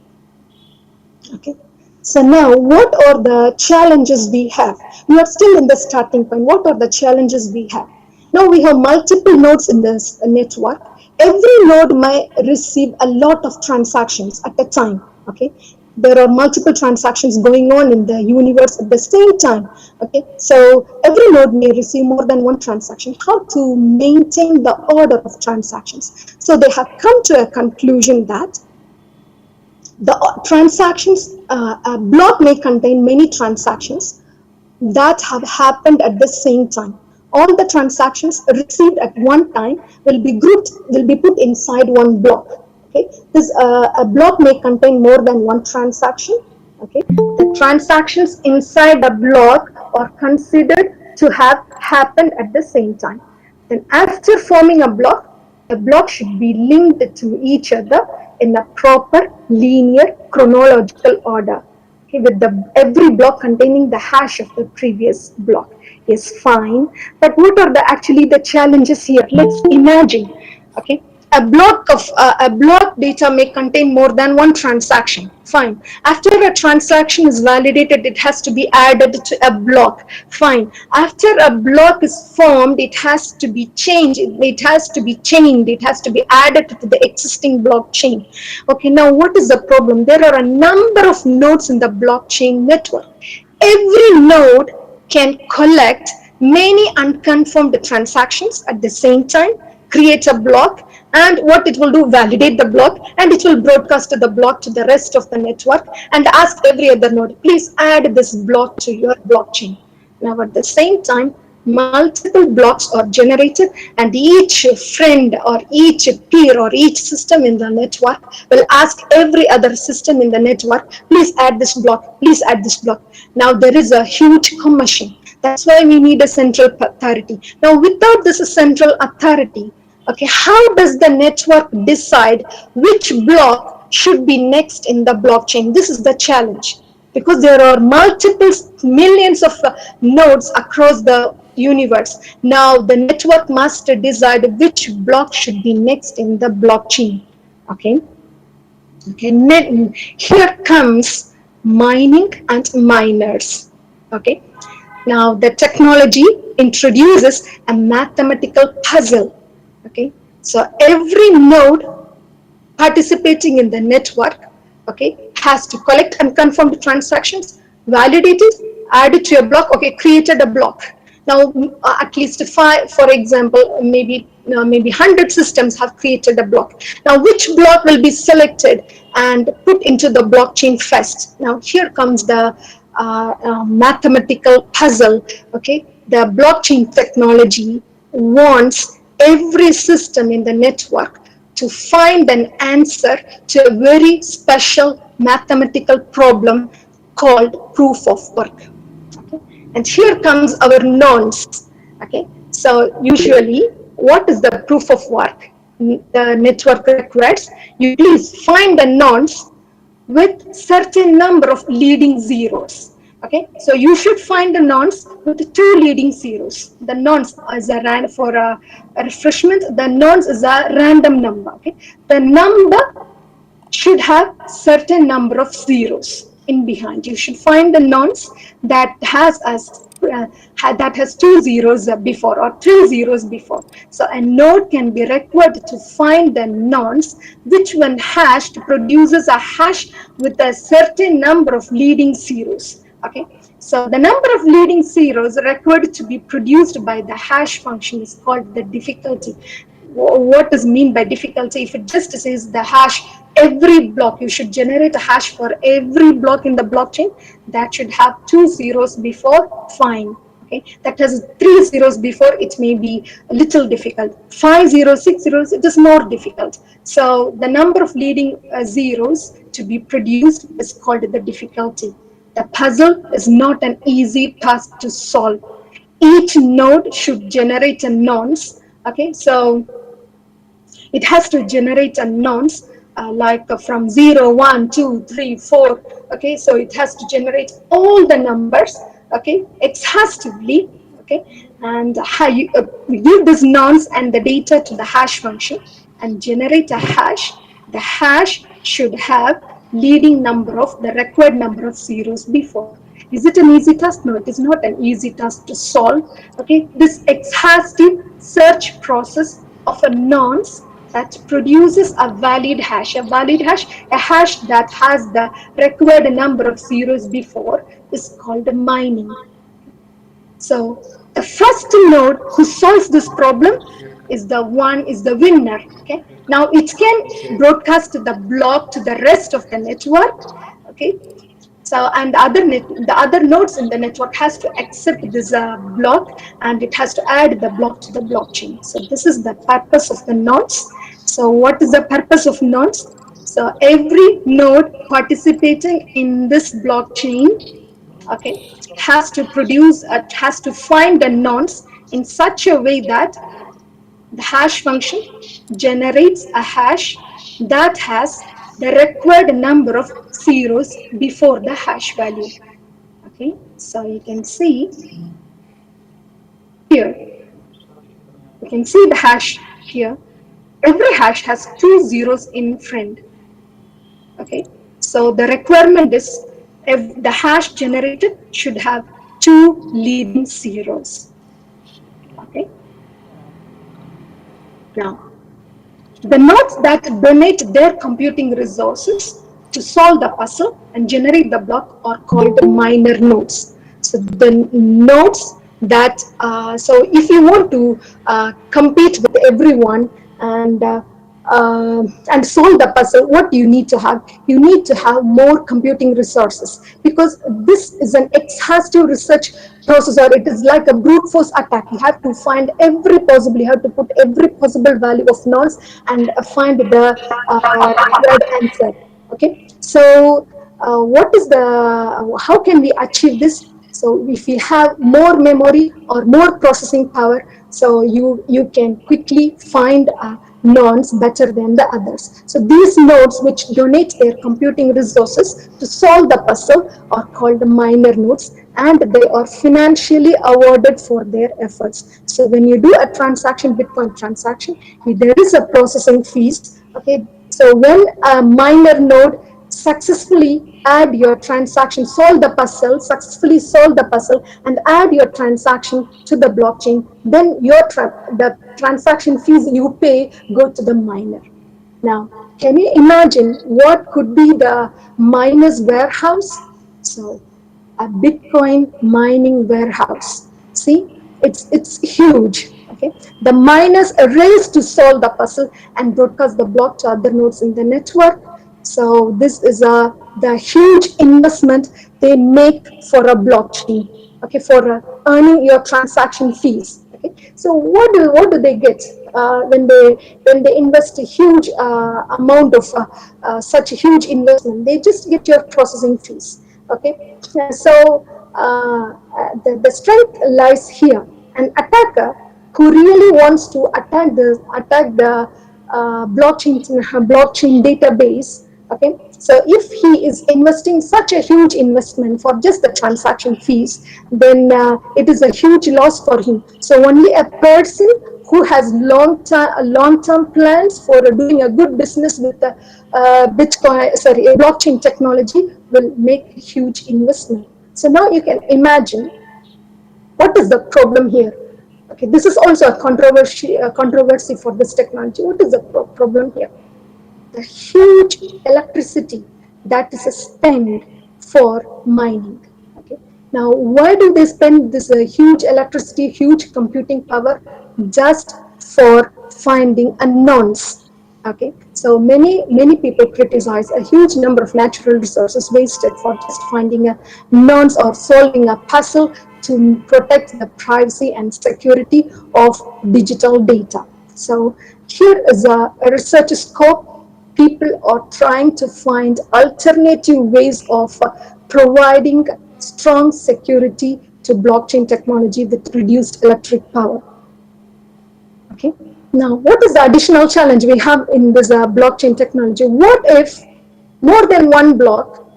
Okay. So now, what are the challenges we have? We are still in the starting point. What are the challenges we have? Now we have multiple nodes in this network. Every node may receive a lot of transactions at a time. Okay. There are multiple transactions going on in the universe at the same time. Okay, so every node may receive more than one transaction. How to maintain the order of transactions? So they have come to a conclusion that the transactions, a block may contain many transactions that have happened at the same time. All the transactions received at one time will be grouped, will be put inside one block. Okay, this a block may contain more than one transaction. Okay, the transactions inside the block are considered to have happened at the same time. Then after forming a block, the block should be linked to each other in a proper linear chronological order. Okay, with every block containing the hash of the previous block. Is fine, but what are the actually the challenges here? Let's imagine. Okay, a block data may contain more than one transaction. Fine. After a transaction is validated, it has to be added to a block. Fine. After a block is formed, it has to be changed. It has to be chained. It has to be added to the existing blockchain. Okay. Now, what is the problem? There are a number of nodes in the blockchain network. Every node can collect many unconfirmed transactions at the same time, create a block, and what it will do, validate the block, and it will broadcast the block to the rest of the network and ask every other node, please add this block to your blockchain. Now at the same time, multiple blocks are generated, and each friend or each peer or each system in the network will ask every other system in the network, please add this block, please add this block. Now there is a huge commotion. That's why we need a central authority. Now without this central authority, okay, how does the network decide which block should be next in the blockchain? This is the challenge, because there are multiple millions of nodes across the universe. Now the network must decide which block should be next in the blockchain. Okay. Okay. Here comes mining and miners. Okay. Now the technology introduces a mathematical puzzle. Okay. So every node participating in the network, okay, has to collect unconfirmed transactions, validate it, add it to a block, okay, created a block. Now, at least 5, for example, maybe 100 systems have created a block. Now, which block will be selected and put into the blockchain first? Now, here comes the mathematical puzzle. Okay, the blockchain technology wants every system in the network to find an answer to a very special mathematical problem called proof of work. Okay? And here comes our nonce. Okay, so usually, what is the proof of work? The network requires you please find the nonce with certain number of leading zeros. Okay, so you should find the nonce with 2 leading zeros. The nonce is for a refreshment. The nonce is a random number. Okay, the number should have certain number of zeros in behind. You should find the nonce that has that has 2 zeros before or 3 zeros before. So a node can be required to find the nonce which when hashed produces a hash with a certain number of leading zeros. Okay, so the number of leading zeros required to be produced by the hash function is called the difficulty. What is mean by difficulty? If it just says the hash, every block, you should generate a hash for every block in the blockchain, that should have 2 zeros before, fine. Okay, that has 3 zeros before, it may be a little difficult. 5 zeros, 6 zeros, it is more difficult. So the number of leading zeros to be produced is called the difficulty. The puzzle is not an easy task to solve. Each node should generate a nonce. Okay, so it has to generate a nonce from 0, 1, 2, 3, 4. Okay, so it has to generate all the numbers, okay, exhaustively. Okay, and you give this nonce and the data to the hash function and generate a hash. The hash should have leading number of the required number of zeros before. Is it an easy task? No, it is not an easy task to solve. Okay, this exhaustive search process of a nonce that produces a valid hash. A hash that has the required number of zeros before is called mining. So the first node who solves this problem is the winner. Okay. Now it can broadcast the block to the rest of the network. Okay. So and the other nodes in the network has to accept this block, and it has to add the block to the blockchain. So this is the purpose of the nodes. So what is the purpose of nodes? So every node participating in this blockchain, okay, has to find the nonce in such a way that The hash function generates a hash that has the required number of zeros before the hash value. Okay, so you can see here, you can see the hash here. Every hash has 2 zeros in front. Okay, so the requirement is if the hash generated should have 2 leading zeros. Okay, now the nodes that donate their computing resources to solve the puzzle and generate the block are called minor nodes. So the nodes that, so if you want to compete with everyone and solve the puzzle, what you need to have? You need to have more computing resources, because this is an exhaustive research process, or it is like a brute force attack. You have to find every possible, you have to put every possible value of nodes and find the required answer. Okay, so what is the, how can we achieve this? So if you have more memory or more processing power, so you can quickly find nodes better than the others. So these nodes which donate their computing resources to solve the puzzle are called minor nodes, and they are financially awarded for their efforts. So when you do a transaction, Bitcoin transaction, there is a processing fees. Okay, so when a minor node successfully add your transaction, successfully solve the puzzle and add your transaction to the blockchain, then the transaction fees you pay go to the miner. Now, can you imagine what could be the miner's warehouse? So, a Bitcoin mining warehouse. See, it's huge. Okay, the miners race to solve the puzzle and broadcast the block to other nodes in the network. So this is the huge investment they make for a blockchain. Okay, for earning your transaction fees. Okay, so what do they get when they invest a huge amount of such a huge investment? They just get your processing fees. Okay, so the strength lies here. An attacker who really wants to attack the blockchain database. Okay, so if he is investing such a huge investment for just the transaction fees, then it is a huge loss for him. So only a person who has long-term plans for doing a good business with the blockchain technology will make a huge investment. So now you can imagine what is the problem here. Okay, this is also a controversy for this technology. What is the problem here? The huge electricity that is spent for mining. Okay, now why do they spend this huge electricity, huge computing power just for finding unknowns? Okay, so many people criticize a huge number of natural resources wasted for just finding a nonce or solving a puzzle to protect the privacy and security of digital data. So here is a research scope. People are trying to find alternative ways of providing strong security to blockchain technology with reduced electric power. Okay. Now, what is the additional challenge we have in this blockchain technology? What if more than one block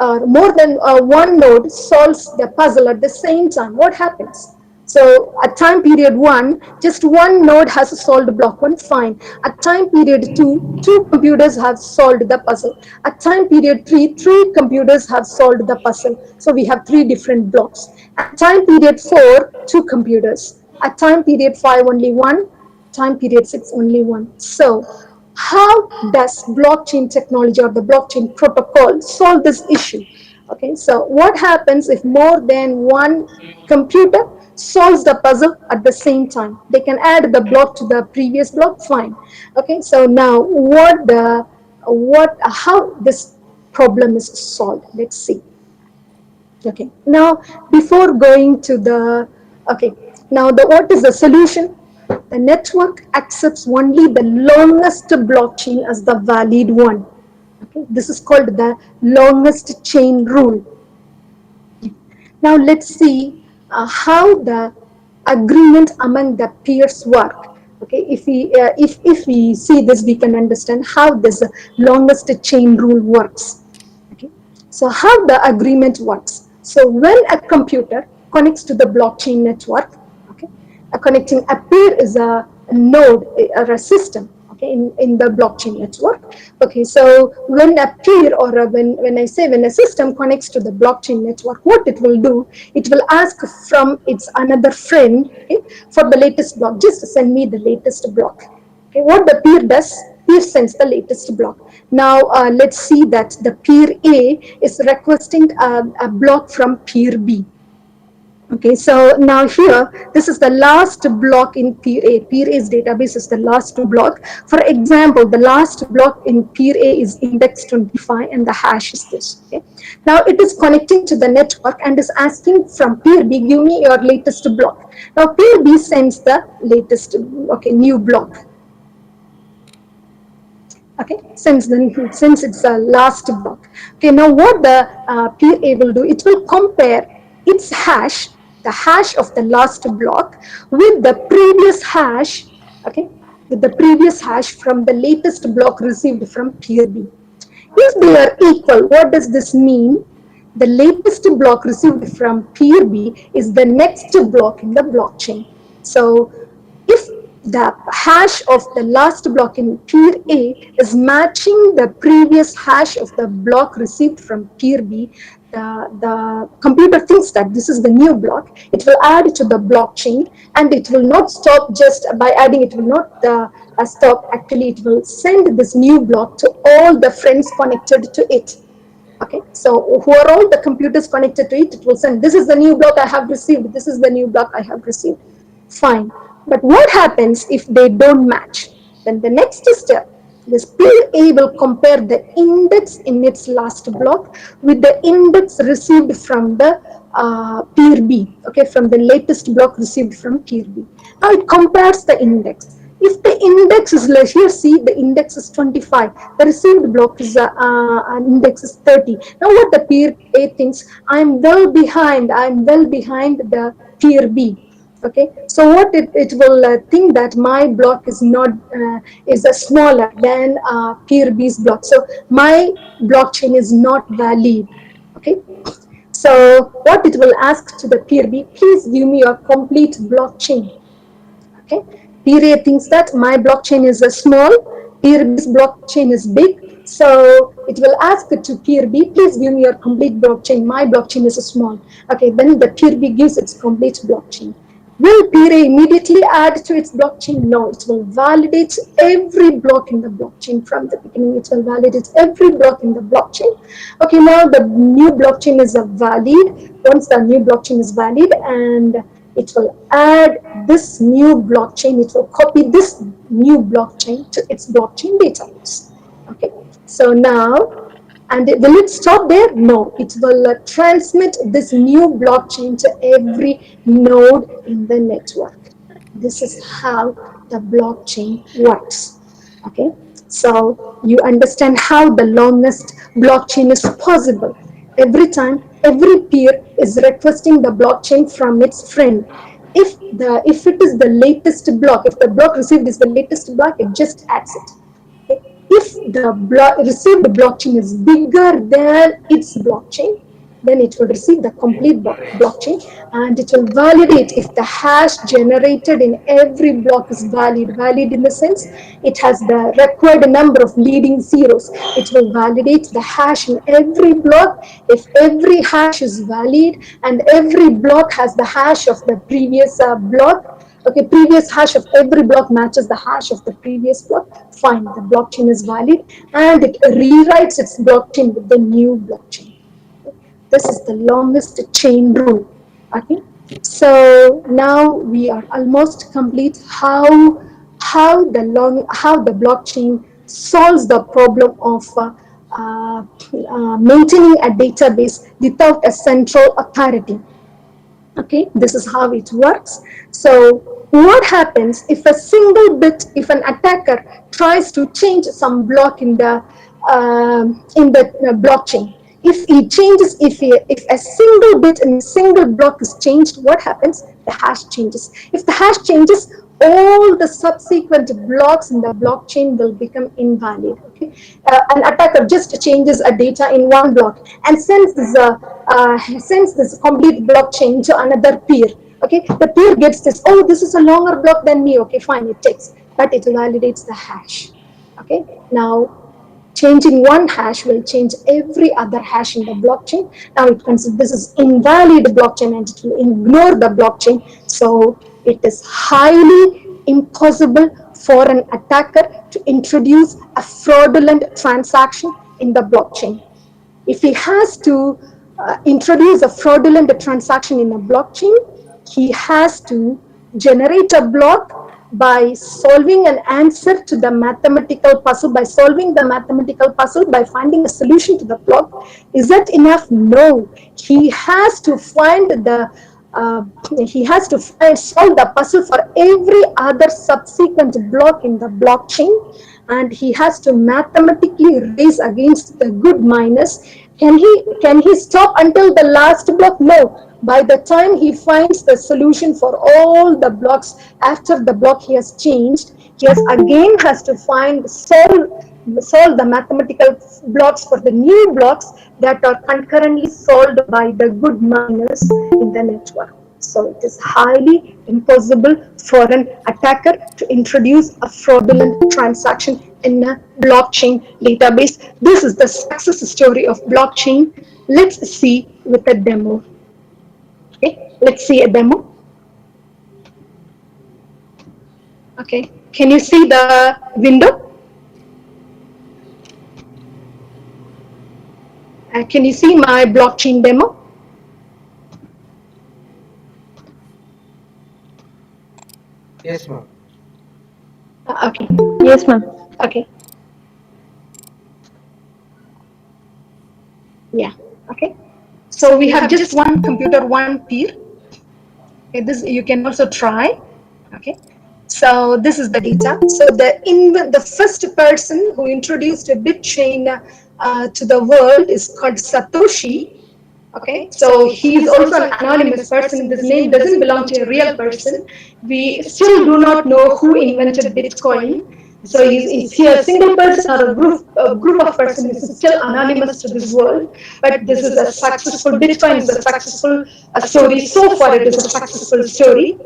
or more than one node solves the puzzle at the same time? What happens? So at time period 1, just one node has solved block 1, fine. At time period 2, 2 computers have solved the puzzle. At time period 3, 3 computers have solved the puzzle. So we have 3 different blocks. At time period 4, 2 computers. At time period 5, only 1. Time period 6, only 1. So how does blockchain technology or the blockchain protocol solve this issue? Okay, so what happens if more than one computer solves the puzzle at the same time? They can add the block to the previous block, fine. Okay, so now how this problem is solved? Let's see. Okay, now before going to the, okay, now what is the solution? The network accepts only the longest blockchain as the valid one. Okay, this is called the longest chain rule. Now let's see how the agreement among the peers work. Okay, if we see this, we can understand how this longest chain rule works. Okay, so how the agreement works. So when a computer connects to the blockchain network, okay, a connecting a peer is a node or a system, okay, in the blockchain network. Okay, so when a peer or when I say when a system connects to the blockchain network, what it will do, it will ask from its another friend, okay, for the latest block. Just send me the latest block. Okay, what the peer does, peer sends the latest block. Now let's see that the peer A is requesting a block from peer B. Okay, so now here, this is the last block in peer A. Peer A's database is the last block. For example, the last block in peer A is index 25 and the hash is this. Okay, now it is connecting to the network and is asking from peer B, give me your latest block. Now peer B sends the latest, okay, new block. Okay, since it's the last block. Okay, now what the peer A will do, it will compare its hash, the hash of the last block, with the previous hash, okay, with the previous hash from the latest block received from peer B. If they are equal, what does this mean? The latest block received from peer B is the next block in the blockchain. So if the hash of the last block in peer A is matching the previous hash of the block received from peer B, the computer thinks that this is the new block. It will add it to the blockchain, and it will not stop just by adding. It will not stop. Actually, it will send this new block to all the friends connected to it. Okay, so who are all the computers connected to it, it will send, this is the new block I have received, this is the new block I have received. Fine. But what happens if they don't match? Then the next step, this peer A will compare the index in its last block with the index received from the peer B, okay, from the latest block received from peer B. Now it compares the index. If the index is less, here see the index is 25, the received block is an index is 30. Now what the peer A thinks, I'm well behind the peer B. Okay, so what it will think that my block is not is smaller than peer B's block, so my blockchain is not valid. Okay, so what it will ask to the peer B, please give me your complete blockchain. Okay, peer A thinks that my blockchain is small, peer B's blockchain is big, so it will ask to peer B, please give me your complete blockchain, my blockchain is small. Okay, then the peer B gives its complete blockchain. Will peer A immediately add to its blockchain? No, it will validate every block in the blockchain from the beginning. It will validate every block in the blockchain. Okay, now the new blockchain is valid. Once the new blockchain is valid, and it will add this new blockchain, it will copy this new blockchain to its blockchain database. Okay, so now, and will it stop there? No, it will transmit this new blockchain to every node in the network. This is how the blockchain works. Okay, so you understand how the longest blockchain is possible. Every time, every peer is requesting the blockchain from its friend. If it is the latest block, if the block received is the latest block, it just adds it. If the received blockchain is bigger than its blockchain, then it will receive the complete blockchain, and it will validate if the hash generated in every block is valid. Valid in the sense it has the required number of leading zeros. It will validate the hash in every block. If every hash is valid and every block has the hash of the previous block, okay, previous hash of every block matches the hash of the previous block, fine, the blockchain is valid, and it rewrites its blockchain with the new blockchain. This is the longest chain rule. Okay, so now we are almost complete how the blockchain solves the problem of maintaining a database without a central authority. Okay, this is how it works. So what happens if if an attacker tries to change some block in the blockchain? If a single bit in a single block is changed, what happens? The hash changes. If the hash changes, all the subsequent blocks in the blockchain will become invalid. Okay, an attacker just changes a data in one block and sends this complete blockchain to another peer. Okay, the peer gets this. Oh, this is a longer block than me. Okay, fine, it takes, but it validates the hash. Okay, now changing one hash will change every other hash in the blockchain. Now it considers this is invalid blockchain and it will ignore the blockchain. So it is highly impossible for an attacker to introduce a fraudulent transaction in the blockchain. If he has to introduce a fraudulent transaction in a blockchain, he has to generate a block by solving an answer to the mathematical puzzle, by solving the mathematical puzzle, by finding a solution to the block. Is that enough? No. He has to find the solve the puzzle for every other subsequent block in the blockchain, and he has to mathematically race against the good miners. Can he stop until the last block? No. By the time he finds the solution for all the blocks after the block he has changed, he has to solve the mathematical blocks for the new blocks that are concurrently solved by the good miners in the network. So it is highly impossible for an attacker to introduce a fraudulent transaction in a blockchain database. This is the success story of blockchain. Let's see with a demo. Okay, let's see a demo. Okay, can you see the window? Can you see my blockchain demo? Yes, ma'am. Okay. Yes, ma'am. Okay. Yeah. Okay. So we have just one computer, one peer. Okay, this you can also try. Okay. So this is the data. So the first person who introduced a bit chain to the world is called Satoshi. Okay, so he is also an anonymous person. This name doesn't belong to a real person. We still do not know who invented Bitcoin. So is he a single person or a group of persons? Is still anonymous to this world. But this is a successful, Bitcoin is a successful story. So far it is a successful story.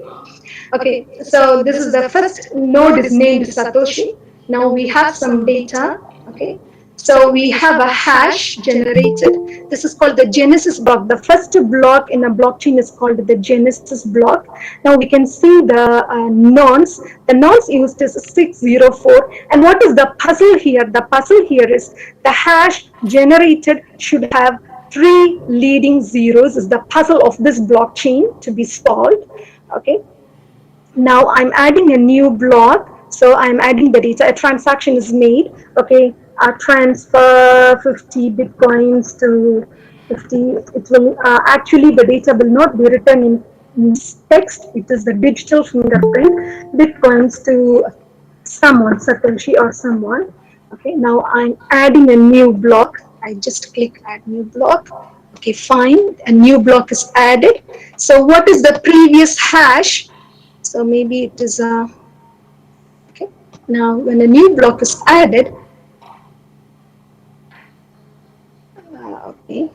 Okay, so this is the first node is named Satoshi. Now we have some data. Okay, so we have a hash generated. This is called the Genesis block. The first block in a blockchain is called the Genesis block. Now we can see the nonce. The nonce used is 604. And what is the puzzle here? The puzzle here is the hash generated should have 3 leading zeros. Is the puzzle of this blockchain to be solved. Okay. Now I'm adding a new block. So I'm adding the data. A transaction is made. Okay, I transfer 50 bitcoins to 50. It will actually the data will not be written in text. It is the digital fingerprint. Bitcoins to someone, Satoshi or someone. Okay, now I'm adding a new block. I just click add new block. Okay, fine. A new block is added. So what is the previous hash? So maybe it is okay. Now when a new block is added, okay.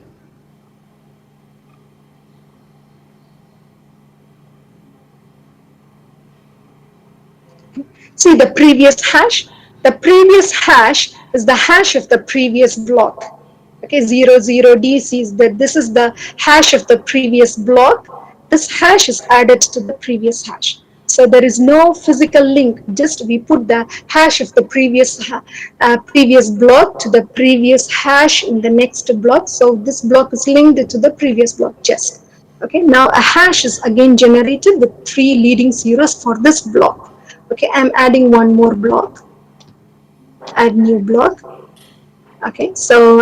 See the previous hash. The previous hash is the hash of the previous block. Okay, 00DC is that this is the hash of the previous block. This hash is added to the previous hash. So there is no physical link. Just we put the hash of the previous block to the previous hash in the next block. So this block is linked to the previous block. Just okay. Now a hash is again generated with 3 leading zeros for this block. Okay, I'm adding one more block. Add new block. Okay, so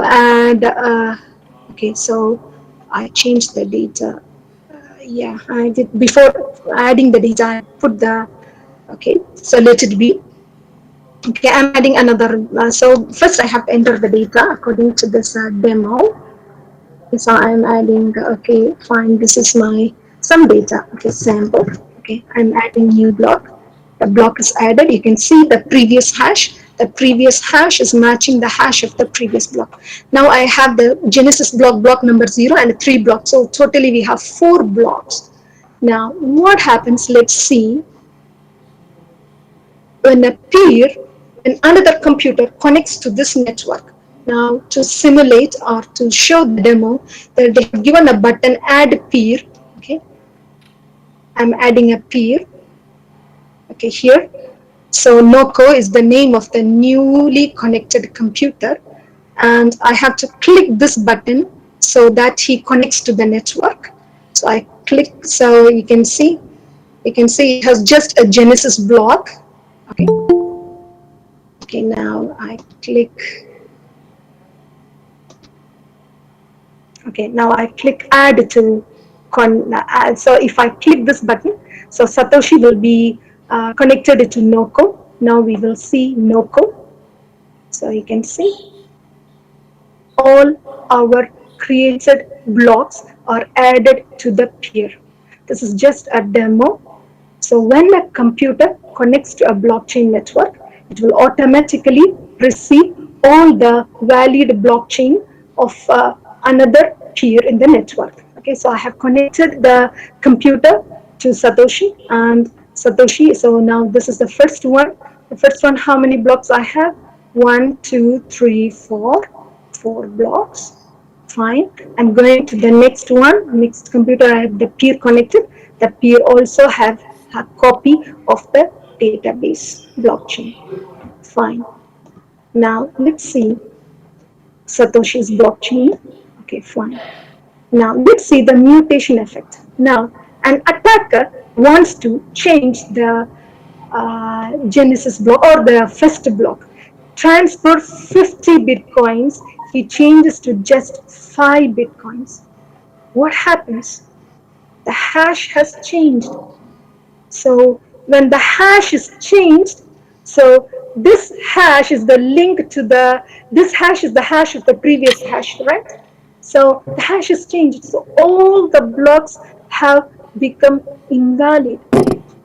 okay, so I changed the data. Yeah, I did before adding the data. I put the okay. So let it be. Okay, I'm adding another. So first I have to enter the data according to this demo. So I'm adding. Okay, fine. This is my some data. Okay, sample. Okay, I'm adding new block. the block is added. You can see the previous hash. The previous hash is matching the hash of the previous block. Now I have the Genesis block, block number 0 and 3 blocks. So totally we have 4 blocks. Now what happens, let's see. When when another computer connects to this network. Now to simulate or to show the demo, they have given a button add peer. Okay, I'm adding a peer. Okay, here. So NOCO is the name of the newly connected computer, and I have to click this button so that he connects to the network. So I click, so you can see it has just a Genesis block. Okay. Okay, now I click. Okay, now I click add to so if I click this button, so Satoshi will be connected to NOCO. Now we will see NOCO. So you can see all our created blocks are added to the peer. This is just a demo. So when a computer connects to a blockchain network, it will automatically receive all the valid blockchain of another peer in the network. Okay, so I have connected the computer to Satoshi and Satoshi. So now this is the first one. The first one, how many blocks I have? 1, 2, 3, 4. 4 blocks. Fine. I'm going to the next one. Next computer, I have the peer connected. The peer also have a copy of the database blockchain. Fine. Now let's see Satoshi's blockchain. Okay, fine. Now let's see the mutation effect. Now an attacker wants to change the Genesis block or the first block. Transfer 50 bitcoins. He changes to just 5 bitcoins. What happens? The hash has changed. So when the hash is changed, so this hash is the link to this hash is the hash of the previous hash, right? So the hash is changed. So all the blocks have become invalid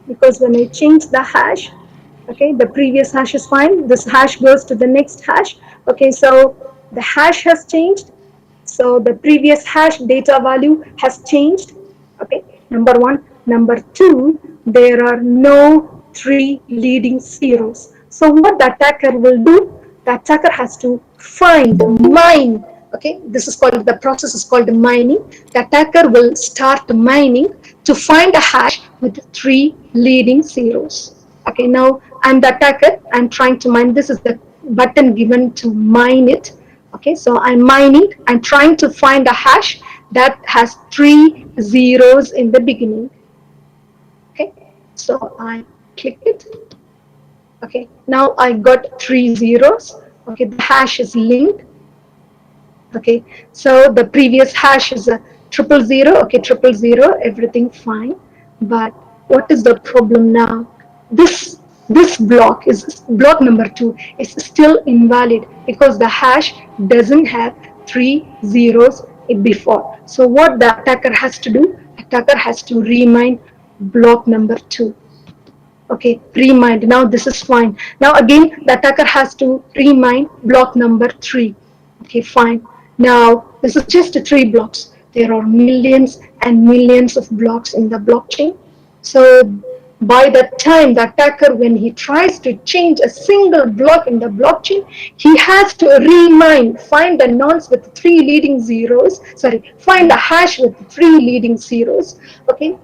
because when I change the hash, okay, the previous hash is fine. This hash goes to the next hash. Okay, so the hash has changed. So the previous hash data value has changed. Okay, number 1. Number 2, there are no 3 leading zeros. So what the attacker will do, the attacker has to mine. Okay, this is called, the process is called mining. The attacker will start mining to find a hash with 3 leading zeros. Okay, now I'm the attacker, I'm trying to mine. This is the button given to mine it. Okay, so I'm mining, I'm trying to find a hash that has 3 zeros in the beginning. Okay, so I click it. Okay, now I got 3 zeros. Okay, the hash is linked. Okay, so the previous hash is a 000. Okay, 000, everything fine. But what is the problem now? This block is block number 2 is still invalid because the hash doesn't have 3 zeros before. So what the attacker has to do? Attacker has to remine block number 2. Okay, remind. Now this is fine. Now again, the attacker has to remind block number 3. Okay, fine. Now this is just 3 blocks. There are millions and millions of blocks in the blockchain. So by the time the attacker, when he tries to change a single block in the blockchain, he has to remine, find the nonce with 3 leading zeros. Sorry, find the hash with 3 leading zeros. Okay,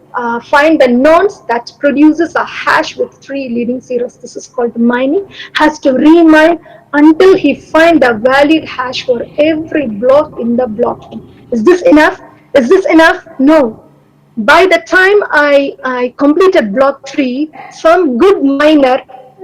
find the nonce that produces a hash with 3 leading zeros. This is called mining. Has to remine until he find a valid hash for every block in the blockchain. Is this enough? Is this enough? No. By the time I completed block 3, some good miner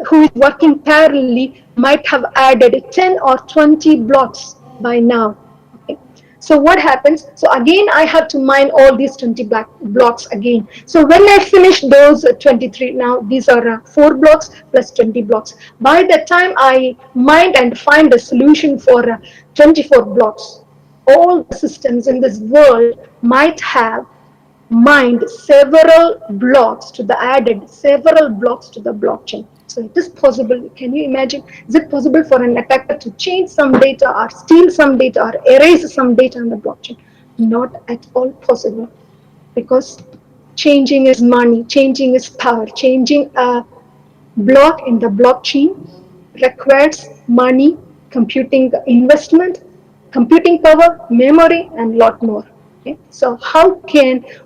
who is working parallelly might have added 10 or 20 blocks by now. Okay. So what happens? So again, I have to mine all these 20 blocks again. So when I finish those 23, now these are 4 blocks plus 20 blocks. By the time I mine and find a solution for 24 blocks, all the systems in this world might have mined several blocks to the added several blocks to the blockchain. So it is possible. Can you imagine? Is it possible for an attacker to change some data or steal some data or erase some data on the blockchain? Not at all possible, because changing is money, changing is power, changing a block in the blockchain requires money, computing investment, computing power, memory, and lot more. Okay? So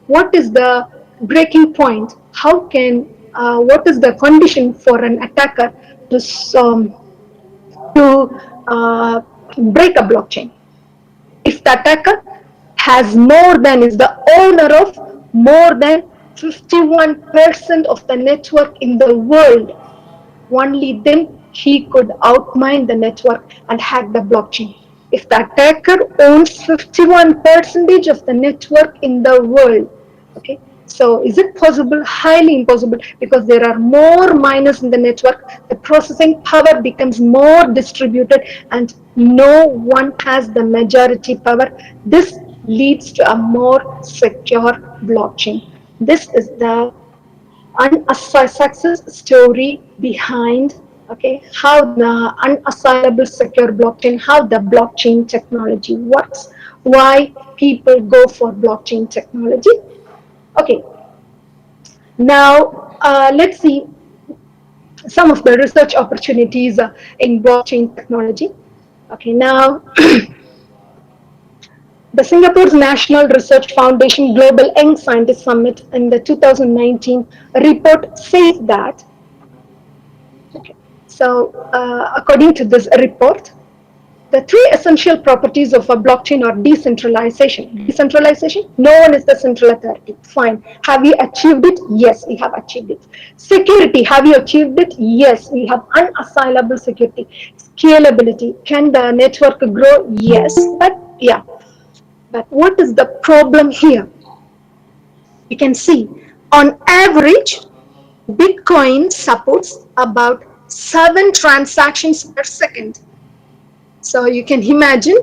what is the breaking point? What is the condition for an attacker to break a blockchain? If the attacker is the owner of more than 51% of the network in the world, only then he could outmine the network and hack the blockchain. If the attacker owns 51% of the network in the world, okay, so is it possible? Highly impossible, because there are more miners in the network. The processing power becomes more distributed and no one has the majority power. This leads to a more secure blockchain. This is the success story behind, okay, how the unassailable secure blockchain, how the blockchain technology works, why people go for blockchain technology. Okay, now let's see some of the research opportunities in blockchain technology. Okay, now the Singapore's National Research Foundation Global Young Scientist Summit in the 2019 report says that, okay, so according to this report, the three essential properties of a blockchain are decentralization. Decentralization, no one is the central authority. Fine. Have you achieved it? Yes, we have achieved it. Security, have you achieved it? Yes, we have unassailable security. Scalability, can the network grow? Yes, but yeah. But what is the problem here? You can see, on average, Bitcoin supports about 7 transactions per second. So you can imagine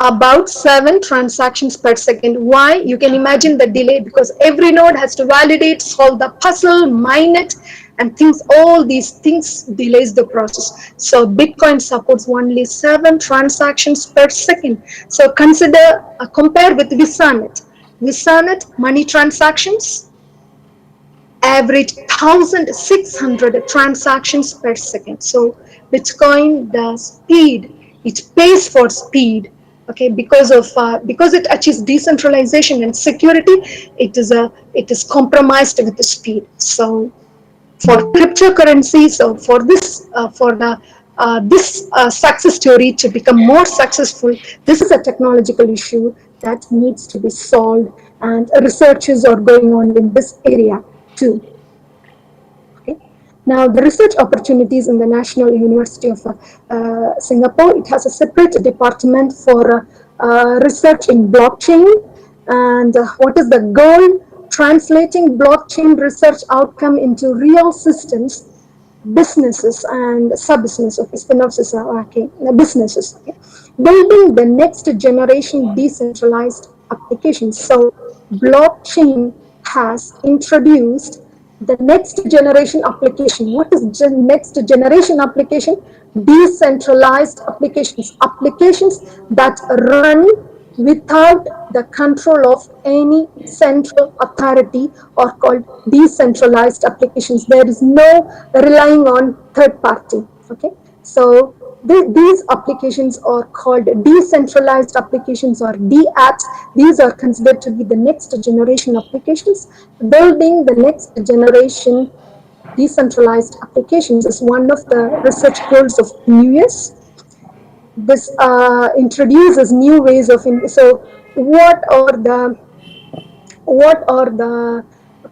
about 7 transactions per second. Why? You can imagine the delay, because every node has to validate, solve the puzzle, mine it, and all these things delays the process. So Bitcoin supports only 7 transactions per second. So compare with VisaNet. VisaNet money transactions average 1,600 transactions per second. So Bitcoin, the speed, it pays for speed. Okay, because it achieves decentralization and security, it is compromised with the speed. So for cryptocurrency, so for this success story to become more successful, this is a technological issue that needs to be solved, and researches are going on in this area too. Okay. Now, the research opportunities in the National University of Singapore, it has a separate department for research in blockchain. And what is the goal? Translating blockchain research outcome into real systems, businesses and sub-business, okay, spin-offs is okay, businesses, okay, building the next generation decentralized applications. So blockchain has introduced the next generation application. What is next generation application? Decentralized applications that run without the control of any central authority, or called decentralized applications. There is no relying on third party. Okay, so these applications are called decentralized applications, or DApps. These are considered to be the next generation applications. Building the next generation decentralized applications is one of the research goals of US. This introduces new ways of so what are the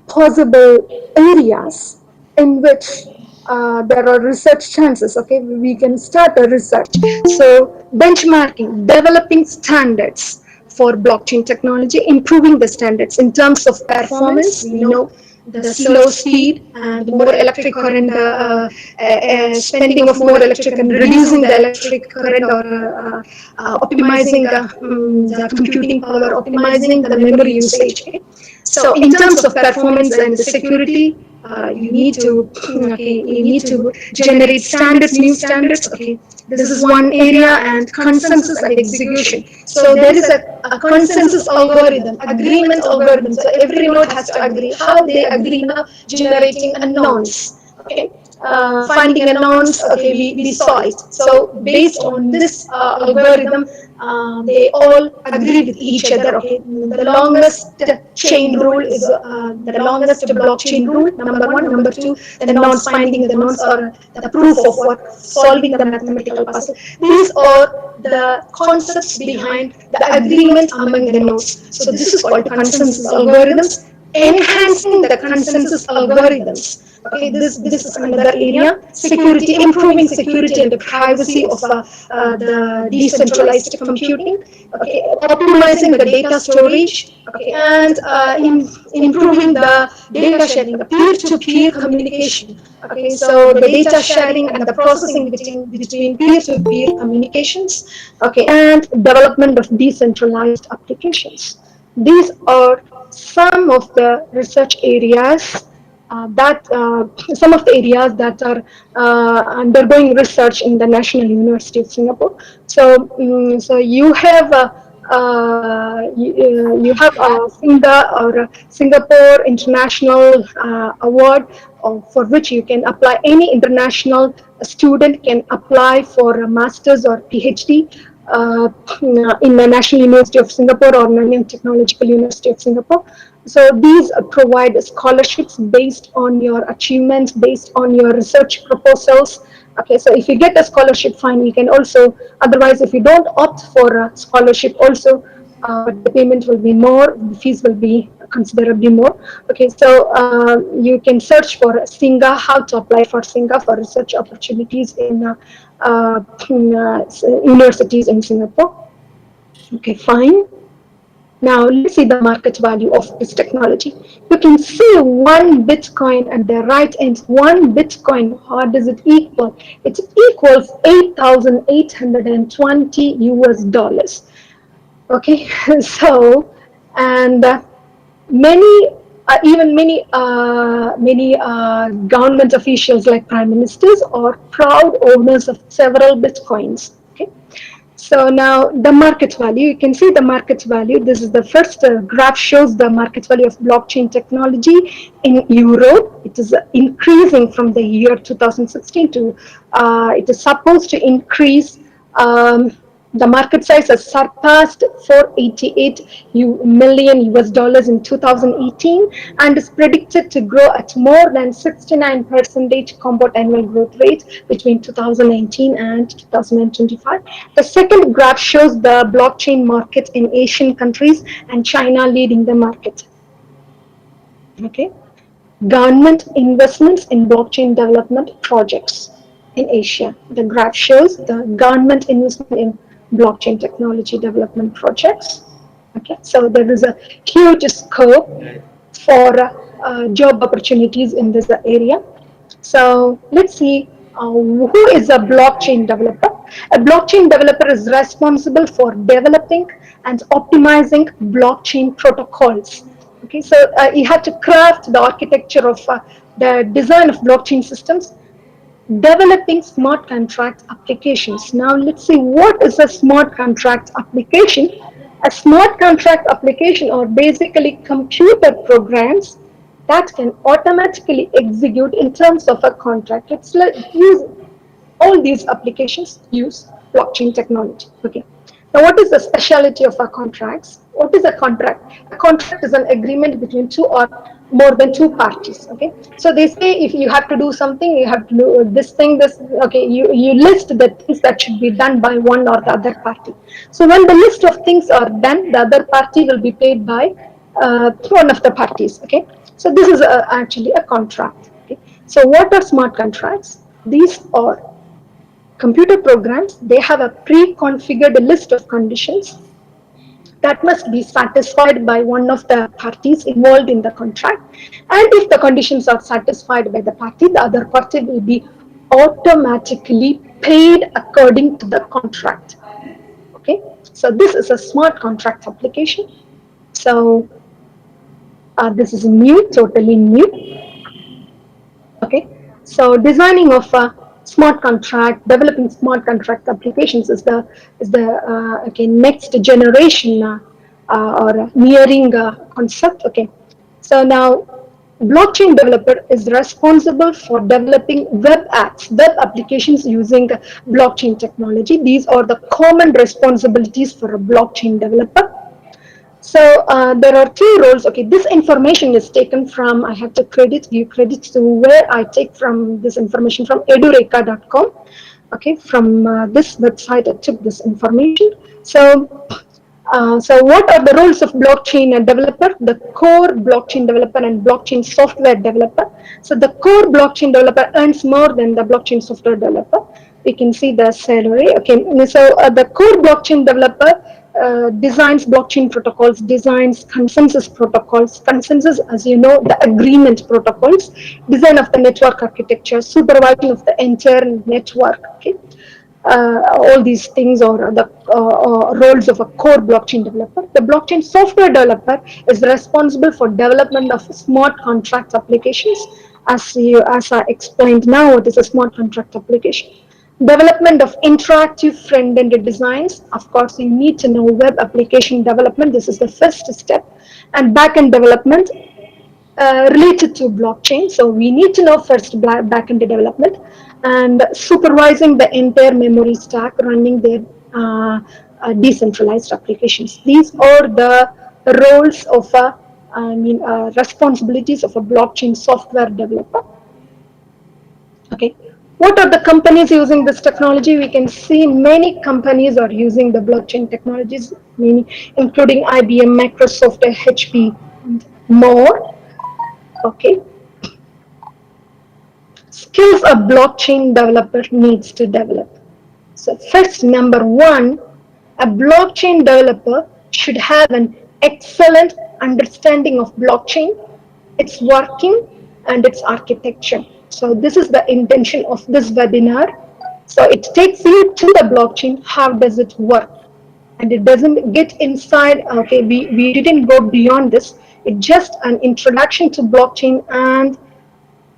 possible areas in which there are research chances. Okay, we can start a research. So benchmarking, developing standards for blockchain technology, improving the standards in terms of performance. We know the slow speed and more electric current, spending of more electric and reducing the electric current, or optimizing the computing power, optimizing the memory usage. Okay? So in terms of performance and security, you need to generate standards, new standards. Okay, this is one area, and consensus and execution. So there is a consensus algorithm, agreement algorithm. So every node has to agree. How they agree now? Generating a nonce. Okay. Finding a nonce, okay, we saw it. So based on this algorithm, they all agree with each other. Okay, the longest chain rule is the longest blockchain rule. Number one, number two, the nonce, finding the nonce, or the proof of work, solving the mathematical puzzle. These are the concepts behind the agreement among the nodes. So this is called consensus algorithms. Enhancing the consensus algorithms. Okay, this is another area. Security, improving security and the privacy of the decentralized computing. Okay, optimizing the data storage. Okay, and improving the data sharing, the peer-to-peer communication. Okay, so the data sharing and the processing between peer-to-peer communications. Okay, and development of decentralized applications. These are some of the research areas that some of the areas that are undergoing research in the National University of Singapore. So, so you have you have a Singapore International Award, for which you can apply. Any international student can apply for a master's or PhD in the National University of Singapore or Nanyang Technological University of Singapore. So these provide scholarships based on your achievements, based on your research proposals. Okay, so if you get a scholarship, fine. You can also, otherwise, if you don't opt for a scholarship, also, the payment will be more, the fees will be considerably more. Okay, so you can search for Singa, how to apply for Singa for research opportunities in universities in Singapore. Okay, fine. Now let's see the market value of this technology. You can see one Bitcoin at the right end. One Bitcoin, what does it equal? It equals 8,820 US dollars. Okay, so, and many even many government officials like prime ministers are proud owners of several Bitcoins. Okay, so now the market value, you can see the market value. This is the first graph, shows the market value of blockchain technology in Europe. It is increasing from the year 2016 to, it is supposed to increase. The market size has surpassed 488 million US dollars in 2018 and is predicted to grow at more than 69% compound annual growth rate between 2019 and 2025. The second graph shows the blockchain market in Asian countries and China leading the market. Okay. Government investments in blockchain development projects in Asia. The graph shows the government investment in blockchain technology development projects. Okay, so there is a huge scope for job opportunities in this area. So let's see who is a blockchain developer. A blockchain developer is responsible for developing and optimizing blockchain protocols. Okay, so you have to craft the architecture of the design of blockchain systems, developing smart contract applications. Now let's see what is a smart contract application. A smart contract application are basically computer programs that can automatically execute in terms of a contract. Let's use all these applications use blockchain technology. Okay. Now, what is the speciality of our contracts? What is a contract? A contract is an agreement between two or more than two parties. Okay. So they say if you have to do something, you have to do this thing, this. Okay. You list the things that should be done by one or the other party. So when the list of things are done, the other party will be paid by one of the parties. Okay. So this is actually a contract. Okay. So what are smart contracts? These are computer programs. They have a pre-configured list of conditions that must be satisfied by one of the parties involved in the contract. And if the conditions are satisfied by the party, the other party will be automatically paid according to the contract. Okay, so this is a smart contract application. So this is new, totally new. Okay, so designing of a smart contract, developing smart contract applications is the okay, next generation or nearing concept. Okay, so now blockchain developer is responsible for developing web apps, web applications using blockchain technology. These are the common responsibilities for a blockchain developer. So there are two roles. Okay, this information is taken from, I have to give credit to where I take from this information from edureka.com. Okay, from this website I took this information. So what are the roles of blockchain developer? The core blockchain developer and blockchain software developer. So the core blockchain developer earns more than the blockchain software developer. We can see the salary. Okay, so the core blockchain developer designs blockchain protocols, designs consensus protocols. Consensus, as you know, the agreement protocols, design of the network architecture, supervision of the entire network. Okay, all these things are the roles of a core blockchain developer. The blockchain software developer is responsible for development of smart contract applications. As I explained now, what is a smart contract application? Development of interactive front-end designs. Of course, you need to know web application development. This is the first step. And back-end development related to blockchain. So we need to know first backend development and supervising the entire memory stack running their decentralized applications. These are the roles of responsibilities of a blockchain software developer. Okay. What are the companies using this technology? We can see many companies are using the blockchain technologies, many, including IBM, Microsoft, HP, and more. Okay. Skills a blockchain developer needs to develop. So first, number one, a blockchain developer should have an excellent understanding of blockchain, its working, and its architecture. So this is the intention of this webinar. So it takes you to the blockchain. How does it work? And it doesn't get inside. Okay, we didn't go beyond this. It's just an introduction to blockchain and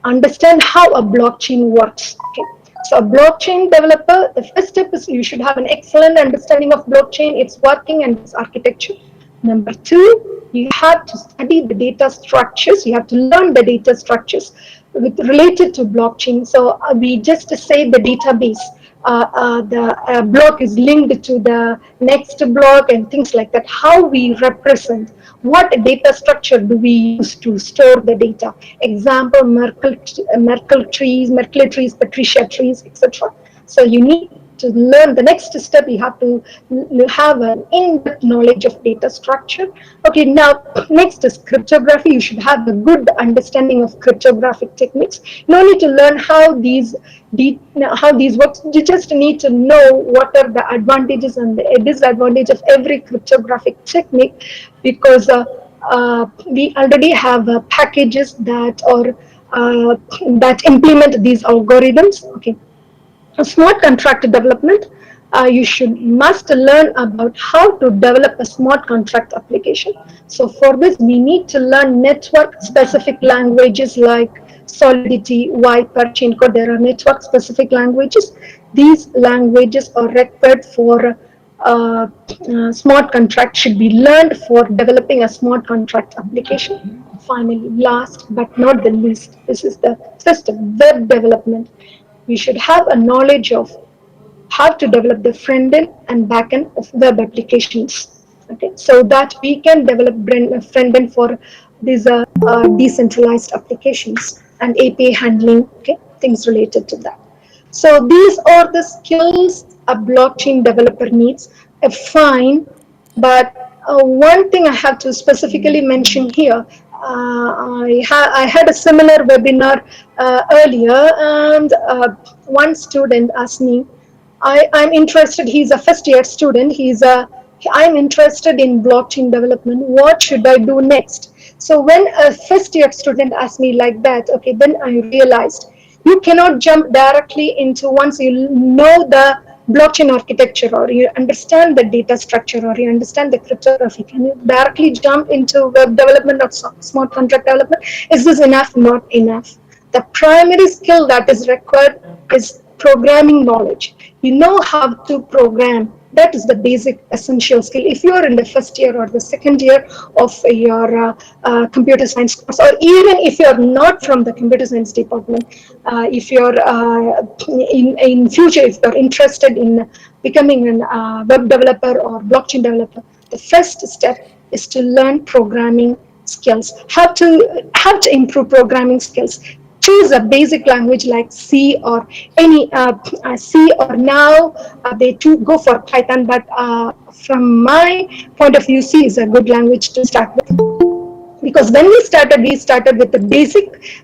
understand how a blockchain works. Okay. So a blockchain developer, the first step is you should have an excellent understanding of blockchain, its working and its architecture. Number two, you have to study the data structures. You have to learn the data structures related to blockchain. So we just say the database. The block is linked to the next block and things like that. How we represent, what data structure do we use to store the data? Example, Merkle trees, Patricia trees, etc. So you need to learn the next step. You have to have an in-depth knowledge of data structure. Okay, now next is cryptography. You should have a good understanding of cryptographic techniques. You don't need to learn how these work. You just need to know what are the advantages and the disadvantages of every cryptographic technique, because we already have packages that implement these algorithms. Okay. Smart contract development, you must learn about how to develop a smart contract application. So for this, we need to learn network specific languages like Solidity, Viper, Chaincode. There are network specific languages. These languages are required for smart contract, should be learned for developing a smart contract application. Finally, last but not the least, this is the system, web development. We should have a knowledge of how to develop the front end and back end of web applications. Okay, so that we can develop front end for these decentralized applications and API handling, okay, things related to that. So these are the skills a blockchain developer needs. Fine, but one thing I have to specifically mention here, I had a similar webinar earlier, and one student asked me, I'm interested, he's a first year student, he's I'm interested in blockchain development. What should I do next? So when a first year student asked me like that, okay, then I realized you cannot jump directly into once you know the blockchain architecture or you understand the data structure or you understand the cryptography. Can you directly jump into web development or smart contract development? Is this enough? Not enough. The primary skill that is required is programming knowledge. You know how to program. That is the basic essential skill. If you are in the first year or the second year of your computer science course, or even if you are not from the computer science department, if you're in future, if you're interested in becoming an web developer or blockchain developer, the first step is to learn programming skills. How to improve programming skills. Choose a basic language like C or any C, or now they go for Python, but from my point of view, C is a good language to start with, because when we started with the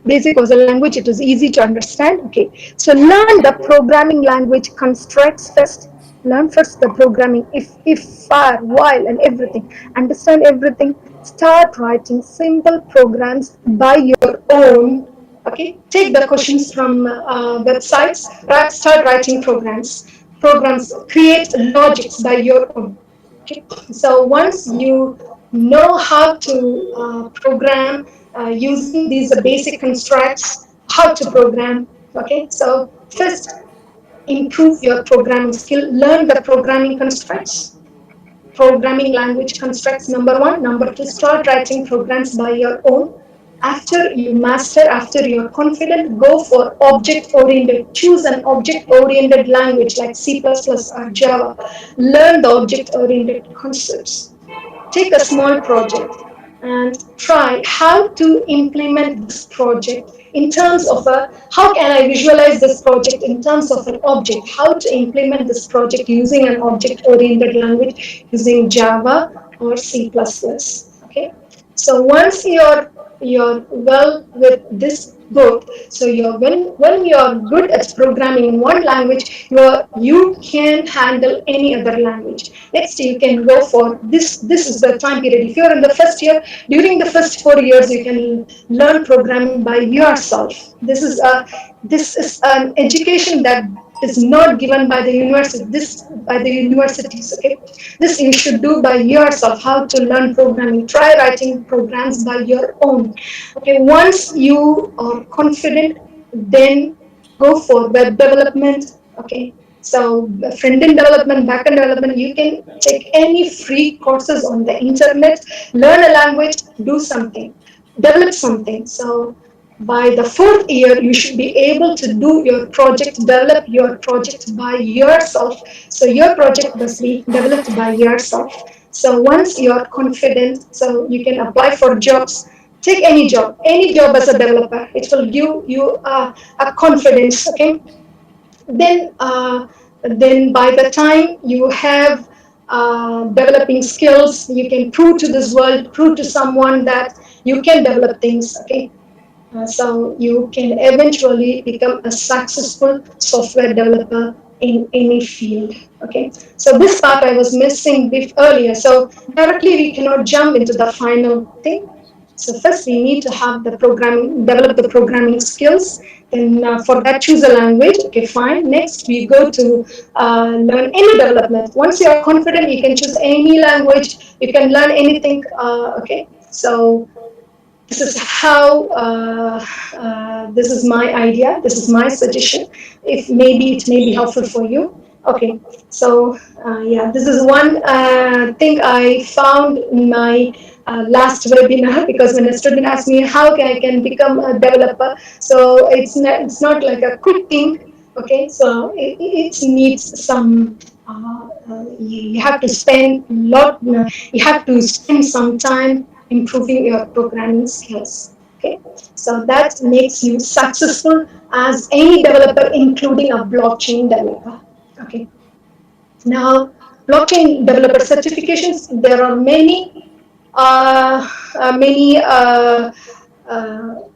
basic was a language, it was easy to understand. Okay, so learn the programming language constructs first. Learn first the programming, if for while and everything, understand everything. Start writing simple programs by your own. Okay, take the questions from websites, start writing programs, create logics by your own. Okay. So once you know how to program using these basic constructs, how to program. Okay. So first, improve your programming skill. Learn the programming constructs, programming language constructs. Number one. Number two, start writing programs by your own. After you master, after you're confident, go for object oriented. Choose an object oriented language like C++ or Java. Learn the object oriented concepts. Take a small project and try how to implement this project in terms of how can I visualize this project in terms of an object, how to implement this project using an object oriented language using Java or C++. Okay, so once you're well with this both, so when you're good at programming in one language, you can handle any other language. Next, you can go for this is the time period. If you're in the first year, during the first 4 years, you can learn programming by yourself. This is an education that is not given by the university, this by the universities. Okay, this you should do by yourself. How to learn programming? Try writing programs by your own. Okay, once you are confident, then go for web development. Okay, so front end development, back end development, you can take any free courses on the internet, learn a language, do something, develop something. So by the fourth year, you should be able to do your project, develop your project by yourself. So your project must be developed by yourself. So once you're confident, so you can apply for jobs. Take any job as a developer. It will give you a confidence. Okay, then then by the time you have developing skills, you can prove to this world, prove to someone that you can develop things. Okay, so you can eventually become a successful software developer in any field. Okay, so this part I was missing earlier. So directly we cannot jump into the final thing. So first we need to have the programming, develop the programming skills. Then for that choose a language. Okay, fine. Next we go to learn any development. Once you are confident, you can choose any language. You can learn anything. Okay, so this is how this is my idea, this is my suggestion. If maybe it may be helpful for you. Okay, so yeah, this is one thing I found in my last webinar, because when a student asked me how I can become a developer, so it's not like a quick thing. Okay, so it needs some you have to spend a lot, you have to spend some time improving your programming skills. Okay, so that makes you successful as any developer, including a blockchain developer. Okay, now blockchain developer certifications, there are many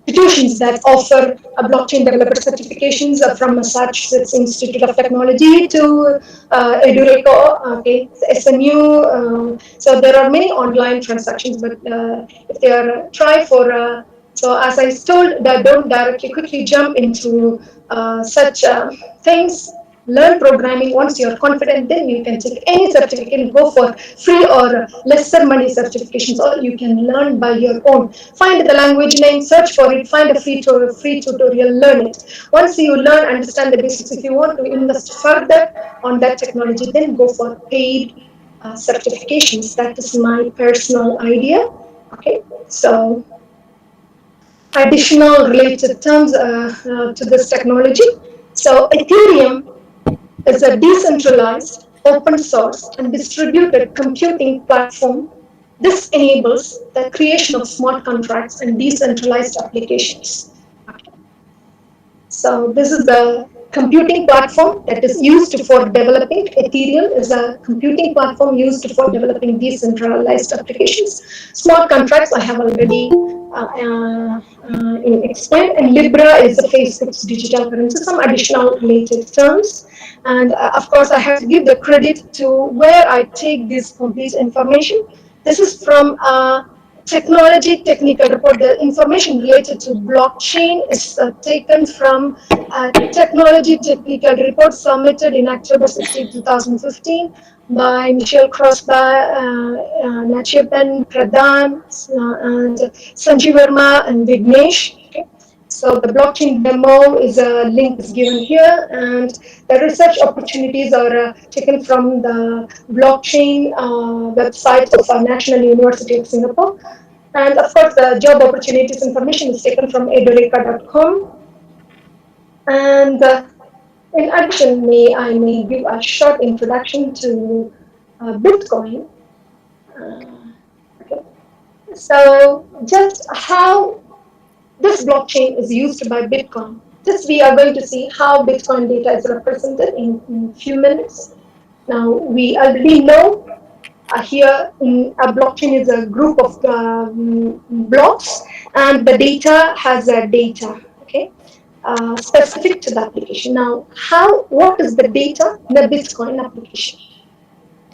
institutions that offer blockchain developer certifications from Massachusetts Institute of Technology to Edureko, okay, SMU. So there are many online transactions, but if they are try for so as I told, that don't directly quickly jump into such things. Learn programming. Once you're confident, then you can take any certificate, go for free or lesser money certifications, or you can learn by your own. Find the language name, search for it, find a free tutorial, learn it. Once you learn, understand the basics, if you want to invest further on that technology, then go for paid certifications. That is my personal idea. Okay, so additional related terms to this technology. So Ethereum is a decentralized, open source, and distributed computing platform. This enables the creation of smart contracts and decentralized applications. So this is the computing platform that is used for developing. Ethereum is a computing platform used for developing decentralized applications. Smart contracts I have already explained, and Libra is the Facebook's digital currency. Some additional related terms, and of course I have to give the credit to where I take this complete information. This is from technology technical report. The information related to blockchain is taken from a technology technical report submitted in October 16, 2015 by Michelle Crossby, Nachiappan Pradhan, and Sanjeev Verma and Vignesh. Okay. So the blockchain demo is a link is given here, and the research opportunities are taken from the blockchain website of National University of Singapore. And of course, the job opportunities information is taken from edureka.com. And in addition, may give a short introduction to Bitcoin. Okay. So just how this blockchain is used by Bitcoin. Just we are going to see how Bitcoin data is represented in few minutes. Now we already know here a blockchain is a group of blocks, and the data has a data. Okay. Specific to the application. Now, what is the data in the Bitcoin application?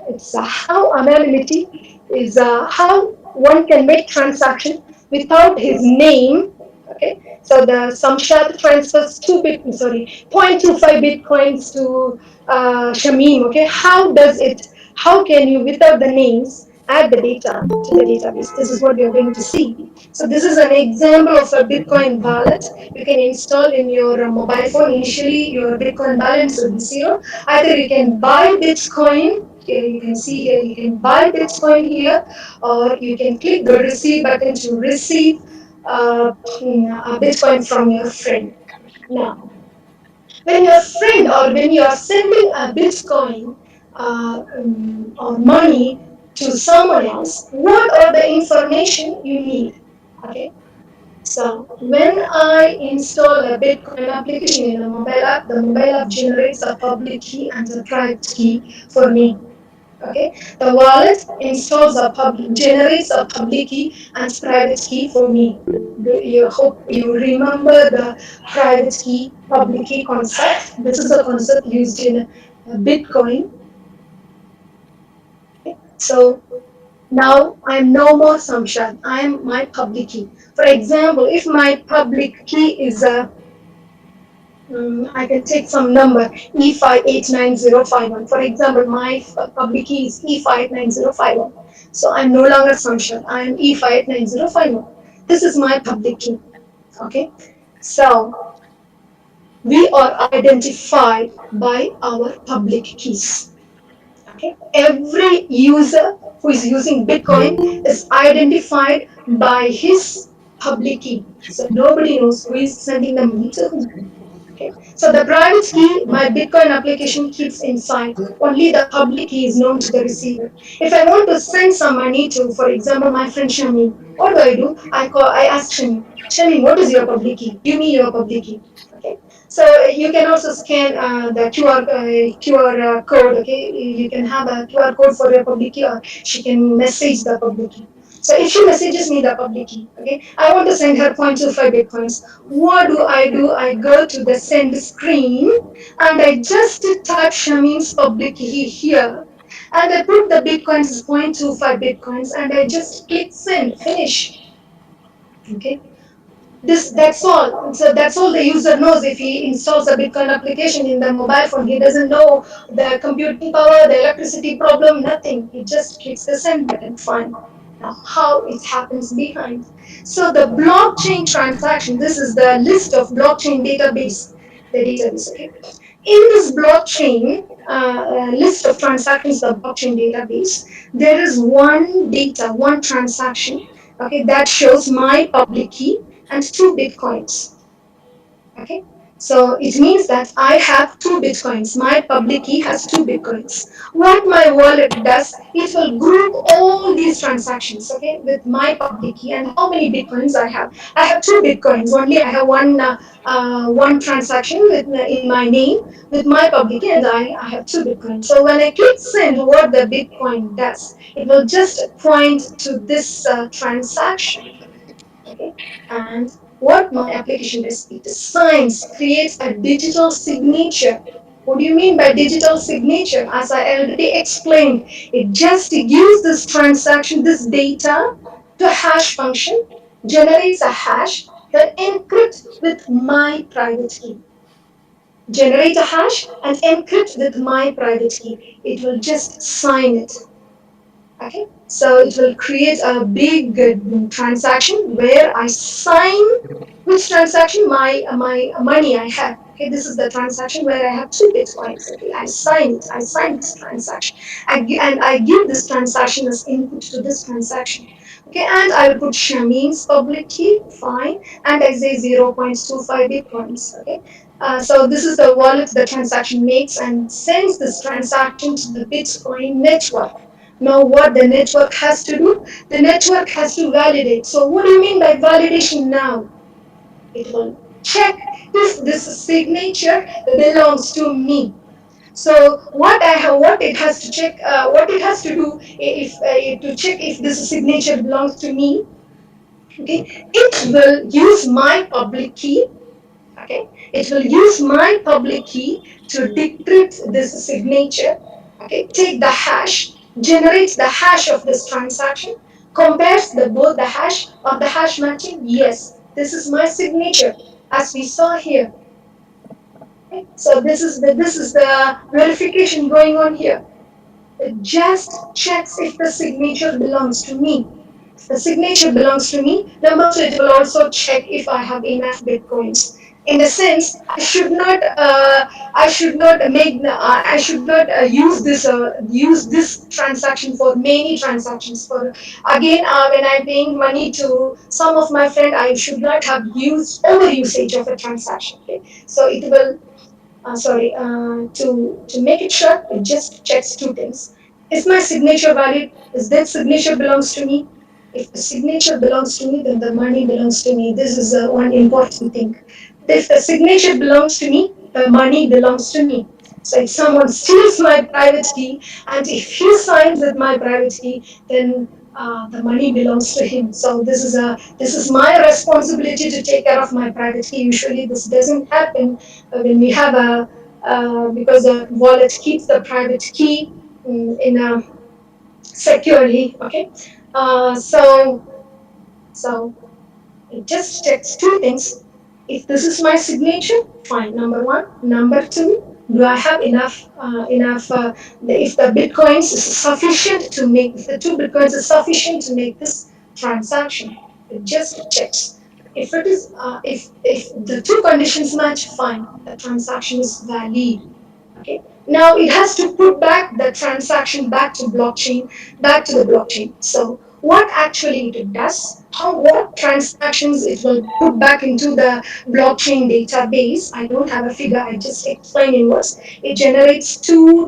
It's how anonymity is how one can make transaction without his name. Okay, so the Samshad transfers 0.25 bitcoins to Shamim. Okay, how does it? How can you, without the names, add the data to the database? This is what we are going to see. So this is an example of a Bitcoin wallet you can install in your mobile phone. Initially, your Bitcoin balance will be zero. Either you can buy Bitcoin. Here you can see here you can buy Bitcoin here, or you can click the receive button to receive a Bitcoin from your friend. Now, when your friend or when you are sending a Bitcoin or money to someone else, what are the information you need? Okay. So when I install a Bitcoin application in a mobile app, the mobile app generates a public key and a private key for me. Okay, the wallet installs generates a public key and private key for me. You hope you remember the private key, public key concept. This is a concept used in Bitcoin. Okay. So now I'm no more Samshad. I'm my public key. For example, if my public key is a I can take some number E589051. For example, my public key is E59051. So I'm no longer Samshad. I'm E59051. This is my public key. Okay. So we are identified by our public keys. Okay. Every user who is using Bitcoin is identified by his public key. So nobody knows who is sending the money to whom. Okay. So the private key, my Bitcoin application keeps inside. Only the public key is known to the receiver. If I want to send some money to, for example, my friend Shami, what do? I ask Shami, Shami, what is your public key? Give me your public key. Okay. So you can also scan the QR code. Okay, you can have a QR code for your public key, or she can message the public key. So if she messages me the public key, okay, I want to send her 0.25 bitcoins. What do? I go to the send screen and I just type Shameen's public key here and I put the bitcoins as 0.25 bitcoins and I just click send, finish. Okay, that's all. So that's all the user knows. If he installs a Bitcoin application in the mobile phone, he doesn't know the computing power, the electricity problem, nothing. He just clicks the send button. Fine. Now, how it happens behind. So the blockchain transaction. This is the list of blockchain database. The database. Okay. In this blockchain list of transactions, the blockchain database, there is one data, one transaction, okay, that shows my public key and 2 bitcoins. Okay, so it means that I have 2 bitcoins. My public key has 2 bitcoins. What my wallet does, it will group all these transactions, okay, with my public key and how many bitcoins I have. I have 2 bitcoins. Only I have one transaction with in my name with my public key, and I have 2 bitcoins. So when I click send, what the bitcoin does, it will just point to this transaction. Okay, and what my application does, it signs, creates a digital signature. What do you mean by digital signature? As I already explained, it just gives this transaction, this data, to a hash function, generates a hash that encrypts with my private key. Generate a hash and encrypt with my private key. It will just sign it. Okay, so it will create a big transaction where I sign which transaction, my money I have. Okay, this is the transaction where I have 2 bitcoins. Okay, I sign it. I sign this transaction, and I give this transaction as input to this transaction. Okay, and I will put Shameen's public key, fine, and I say 0.25 bitcoins. Okay, so this is the wallet the transaction makes and sends this transaction to the Bitcoin network. Now, what the network has to do? The network has to validate. So, what do you mean by validation now? It will check if this signature belongs to me. So, what it has to check, what it has to do, if to check if this signature belongs to me. Okay, it will use my public key. Okay, it will use my public key to decrypt this signature. Okay, take the hash, generates the hash of this transaction, compares both the hash of the hash matching. Yes, this is my signature, as we saw here. Okay, so this is the verification going on here. It just checks if the signature belongs to me. The signature belongs to me. Number two, it will also check if I have enough bitcoins. In the sense, I should not use this transaction for many transactions. For again, when I'm paying money to some of my friend, I should not have used over usage of a transaction. Okay, so it will to make it sure, it just checks 2 things. Is my signature valid? Is that signature belongs to me? If the signature belongs to me, then the money belongs to me. This is one important thing. If the signature belongs to me, the money belongs to me. So if someone steals my private key and if he signs with my private key, then the money belongs to him. So this is my responsibility to take care of my private key. Usually this doesn't happen when we have a because the wallet keeps the private key in a securely. Okay, so it just checks 2 things. If this is my signature, fine. Number one. Number two, do I have enough? If the bitcoins is sufficient to make, if the 2 bitcoins is sufficient to make this transaction, it just checks. If it is, if the 2 conditions match, fine. The transaction is valid. Okay. Now it has to put back the transaction back to blockchain, back to the blockchain. So what actually it does, what transactions it will put back into the blockchain database. I don't have a figure. I just explain in words. It generates two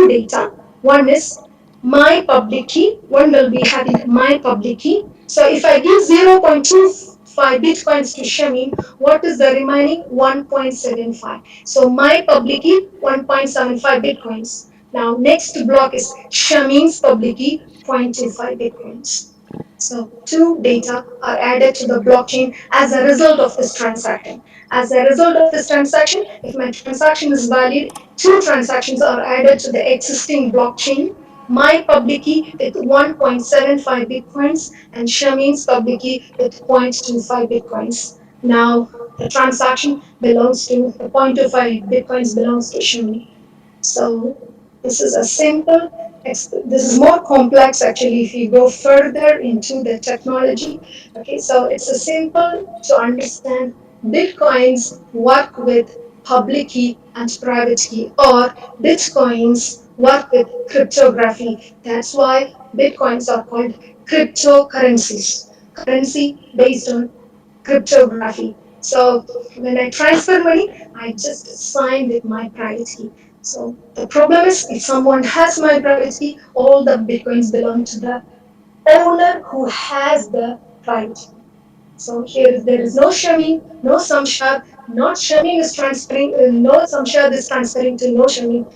data. One is my public key. One will be having my public key. So if I give 0.25 bitcoins to Shameen, what is the remaining? 1.75. So my public key 1.75 bitcoins. Now next block is Shameen's public key 0.25 bitcoins. So two data are added to the blockchain as a result of this transaction. As a result of this transaction, if my transaction is valid, two transactions are added to the existing blockchain. My public key with 1.75 bitcoins and Shamin's public key with 0.25 bitcoins. Now the transaction belongs to the 0.25 bitcoins belongs to Shamin. So this is a simple, this is more complex actually if you go further into the technology. Okay, so it's a simple to understand. Bitcoins work with public key and private key, or Bitcoins work with cryptography. That's why Bitcoins are called cryptocurrencies, currency based on cryptography. So when I transfer money, I just sign with my private key. So the problem is if someone has my private key, all the bitcoins belong to the owner who has the private key. So here there is no Shamin, no Samshad, not Shamin is transferring, no Samshad is transferring to no Shamin.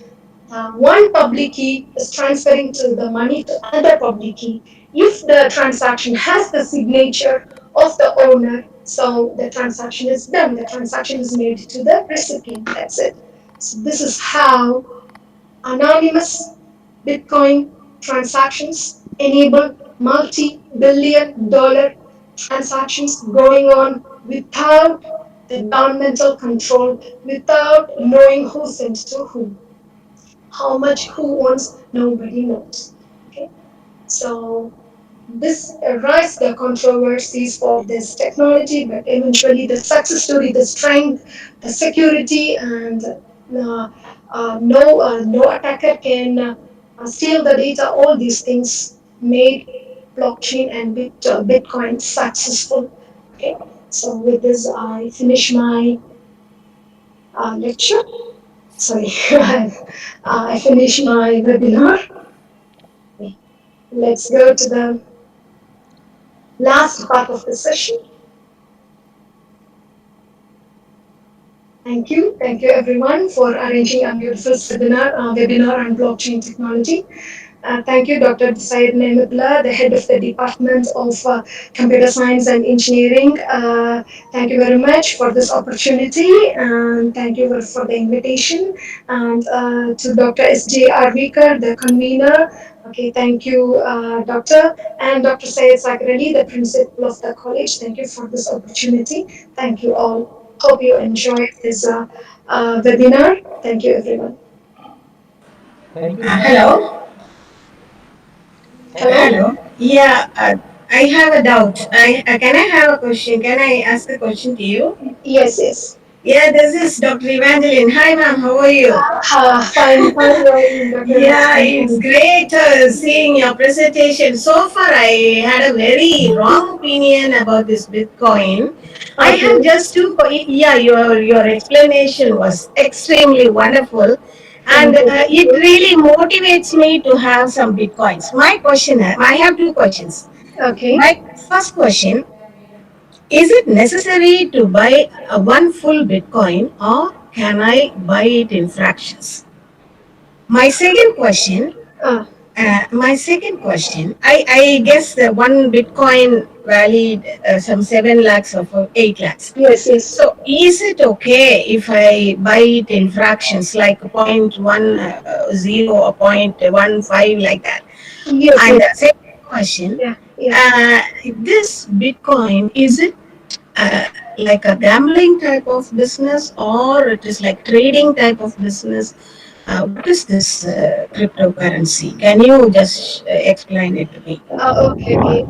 One public key is transferring to the money to another public key. If the transaction has the signature of the owner, so the transaction is done. The transaction is made to the recipient. That's it. So this is how anonymous Bitcoin transactions enable multi-billion dollar transactions going on without the governmental control, without knowing who sent to whom. How much who owns, nobody knows. Okay, so this arise the controversies for this technology, but eventually the success story, the strength, the security, and no attacker can steal the data. All these things made blockchain and Bitcoin successful. Okay, so with this I finish my lecture. Sorry, I finish my webinar. Let's go to the last part of the session. Thank you everyone for arranging a beautiful webinar on blockchain technology. Thank you, Dr. Syed Nehmutullah, the head of the Department of Computer Science and Engineering. Thank you very much for this opportunity, and thank you for the invitation. And to Dr. S.J. Arvikar, the convener. Okay, thank you, Doctor, and Dr. Syed Sakir Ali, the principal of the college. Thank you for this opportunity. Thank you all. Hope you enjoyed this webinar. Thank you, everyone. Thank you, ma'am. Hello. Hello? Hello. Yeah, I have a doubt. Can I have a question? Can I ask a question to you? Yes, yes. Yeah, this is Dr. Evangeline. Hi, ma'am. How are you? Fine, fine, Dr. Yeah, it's great seeing your presentation. So far, I had a very wrong opinion about this Bitcoin. I have Okay. just two. Yeah, your explanation was extremely wonderful, and Thank you. it really motivates me to have some Bitcoins. I have two questions. Okay. My first question: is it necessary to buy one full Bitcoin, or can I buy it in fractions? My second question Ah, I guess the one Bitcoin valued some 7 lakhs or 8 lakhs. yes, yes. So, is it okay if I buy it in fractions like 0.10 or 0.15 like that? Yes, And yes. the second question, Yeah, yeah. this Bitcoin, is it like a gambling type of business or it is like trading type of business? What is this cryptocurrency? Can you just explain it to me? Okay, okay.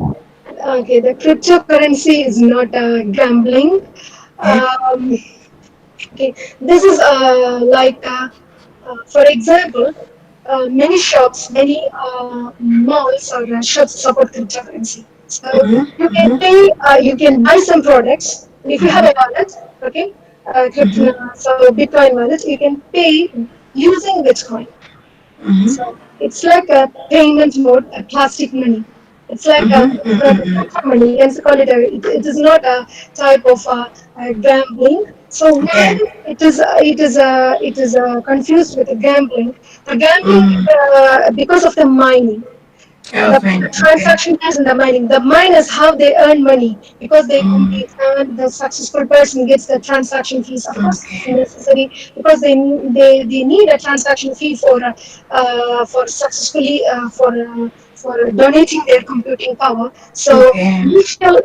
Okay, the cryptocurrency is not gambling. Okay. Um, okay, this is for example, many shops, many malls or shops support cryptocurrency. So you can Mm-hmm. pay, you can buy some products, and if you have a wallet, okay, Mm-hmm. so Bitcoin wallet, you can pay using Bitcoin. So Mm-hmm. it's like a payment mode, a plastic money. It's like a Mm-hmm. paper money. You can call it it is not a type of gambling. So why Yeah. it is confused with the gambling? The gambling Mm. because of the mining. Oh, fine. The Okay. transaction is in the mining. The mine is how they earn money because they Mm, complete and the successful person gets the transaction fees. Of course, it's okay. necessary because they need a transaction fee for successfully for donating their computing power. So Okay.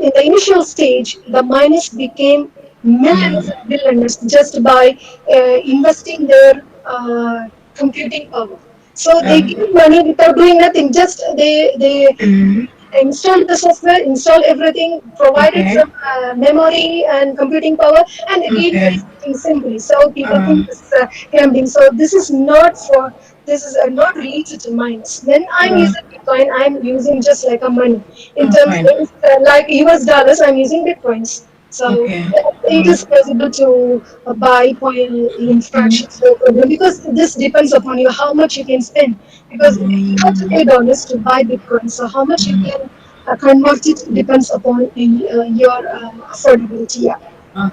in the initial stage, the miners became millionaires Mm, and billionaires just by investing their computing power. So they oh, give money without doing nothing. Just they mm, installed the software, installed everything, provided okay. some memory and computing power, and they gave Okay. everything simply. So people think Um, this is gambling. So this is not related to mines. When I'm mm, using Bitcoin, I'm using just like a money. In oh, terms fine. like US dollars, I'm using Bitcoins. So Okay. it Mm, is possible to buy point in mm, fractions, no problem, because this depends upon you how much you can spend. Because you have to mm, pay dollars to buy Bitcoin, so how much you can convert it depends upon your affordability. Yeah.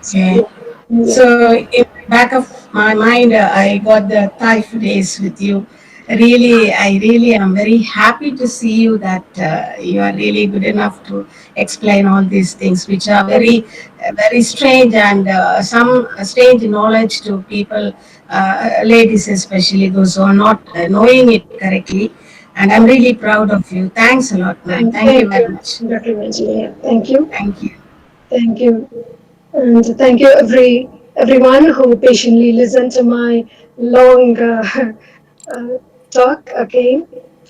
So okay. yeah, yeah. So in the back of my mind, I got the Thai days with you. Really, I really am very happy to see you that you are really good enough to explain all these things, which are very strange and some strange knowledge to people, ladies especially those who are not knowing it correctly. And I'm really proud of you. Thanks a lot, ma'am. Thank you Thank very you, much. Dr. Manjula. Yeah. Thank you. Thank you. Thank you. And thank you everyone who patiently listened to my long uh, talk again.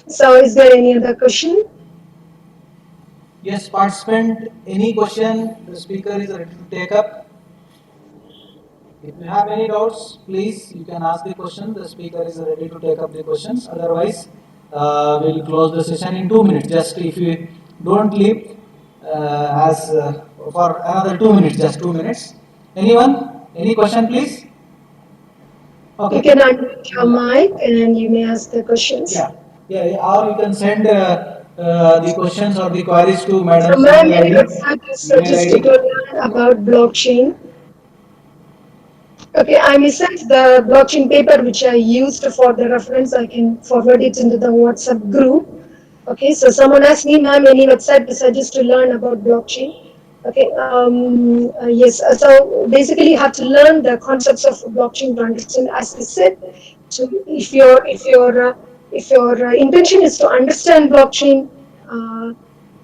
So is there any other question? Yes, participant, any question the speaker is ready to take up. If you have any doubts, please you can ask the question. The speaker is ready to take up the questions. Otherwise, we'll close the session in 2 minutes. Just if you don't leave as for another 2 minutes, just 2 minutes. Anyone? Any question, please? You Okay. can unmute your mic and you may ask the questions. Yeah. Yeah. Yeah. Or you can send the questions or the queries to So, madam's ma'am, email any ID. website is Email suggested to ID. learn about blockchain? Okay, I may send the blockchain paper which I used for the reference. I can forward it into the WhatsApp group. Okay, so someone asked me, ma'am, any website to suggest to learn about blockchain? Okay, yes. So basically, you have to learn the concepts of blockchain to understand. As I said, if your intention is to understand blockchain, uh,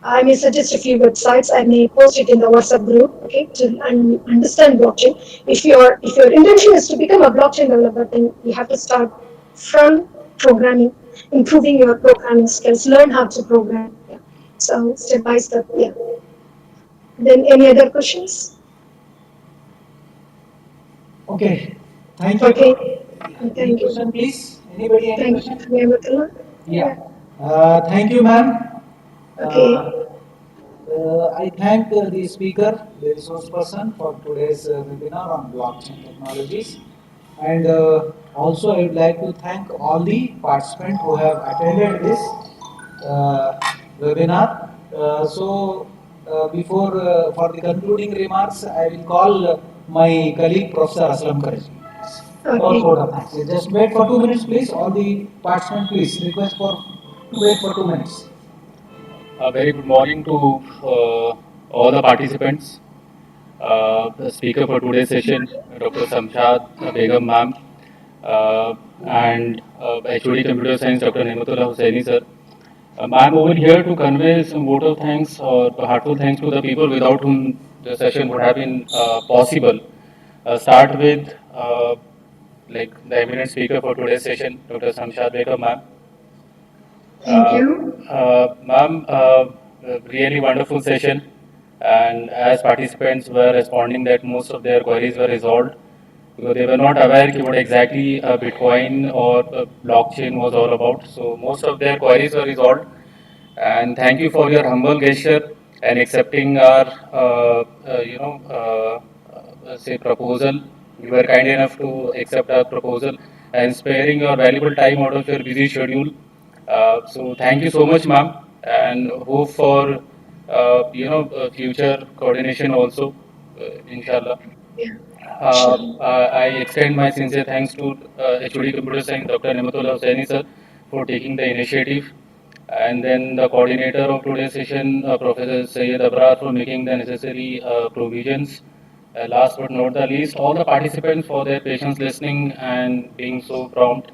I may suggest a few websites. I may post it in the WhatsApp group. Okay, to understand blockchain. If your intention is to become a blockchain developer, then you have to start from programming, improving your programming skills, learn how to program. Yeah. So step by step. Yeah. Then any other questions? Okay. Thank you. Okay. Any Thank you. question, please? Anybody? Any Thank you, question? Niyamatullah. Yeah. Thank you, ma'am. Okay. I thank the speaker, the resource person, for today's webinar on blockchain technologies. And also, I would like to thank all the participants who have attended this uh, webinar. Before for the concluding remarks, I will call my colleague Professor Aslam Karji for Okay. vote of thanks. Just wait for 2 minutes, please. All the participants, please request for wait for 2 minutes. A very good morning to all the participants. The speaker for today's session, Dr. Samshad Begum ma'am, and HOD Computer Science, Dr. Nematullah Hussaini sir. I'm over here to convey some vote of thanks or heartful thanks to the people without whom the session would have been possible. Start with like the eminent speaker for today's session, Dr. Samshad Begum ma'am. Thank you. Ma'am, really wonderful session. And as participants were responding that most of their queries were resolved because they were not aware what exactly Bitcoin or blockchain was all about. So most of their queries were resolved. And thank you for your humble gesture and accepting our, say proposal. You were kind enough to accept our proposal and sparing your valuable time out of your busy schedule. So thank you so much, ma'am, and hope for future coordination also, inshallah. Yeah. Sure. I extend my sincere thanks to HOD Computer Science, Dr. Nematullah Hussaini sir, for taking the initiative. and then the coordinator of today's session, Professor Syed Abrar, for making the necessary provisions. Last but not the least, all the participants for their patience listening and being so prompt.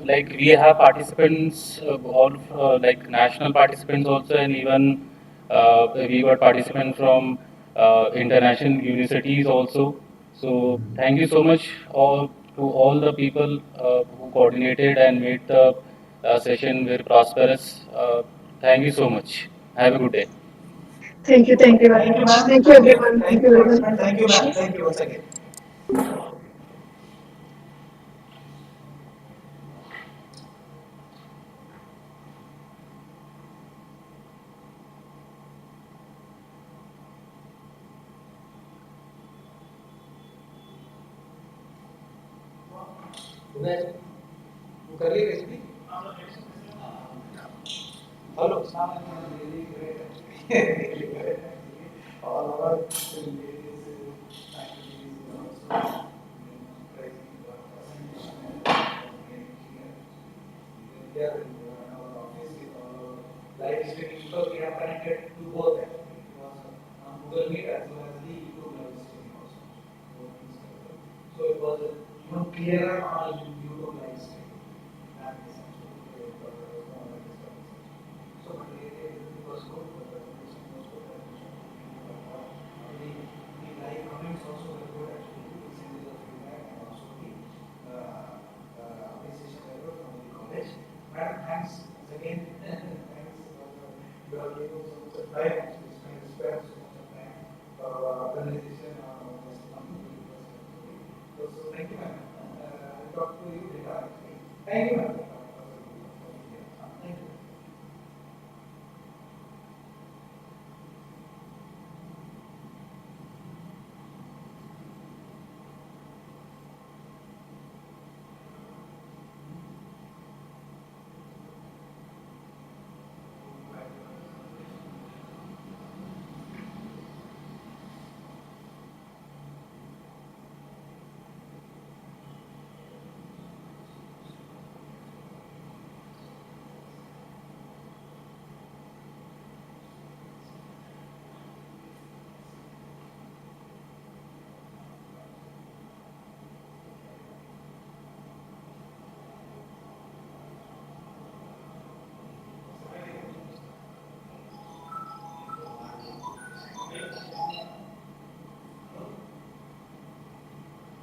Like we have participants, all like national participants also, and even we got participants from international universities also. So thank you so much all to all the people who coordinated and made the session very prosperous. Thank you so much. Have a good day. Thank you very Thank you, much. ma'am. Thank you, everyone. Thank Thank you, you, participant. everyone. Thank you, ma'am. Thank you once again. Uday, तू कर ली recipe? Hello, really great. All our ladies, faculties, also praising your presentation and here in our office with our live streaming because we have connected to both actually. It was on Google Meet as well as the YouTube live streaming also. So it was even clearer on YouTube live streaming. That is actually more so but it was good, the presentation was good, the live comments also were good actually, the exchanges of feedback and also the appreciation level from the college. Madam, thanks once again. Thanks. You are giving so much of time, actually, spend so much of time for our organization on this community. So thank you, ma'am. I'll talk to you later. Actually. Thank you, ma'am. Thank you.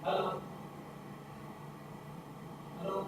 Hello. Hello.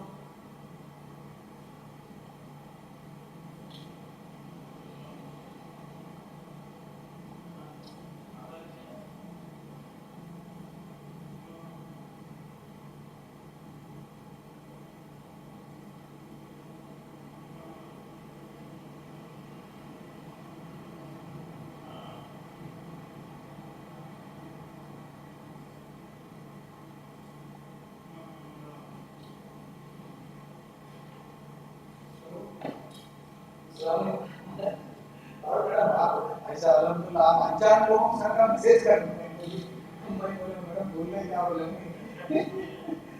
और madam आप ऐसा अलहमदुल्ला आप अनजान लोगों को sir का message कर मैं बोले मैडम भूल गए क्या बोलेंगे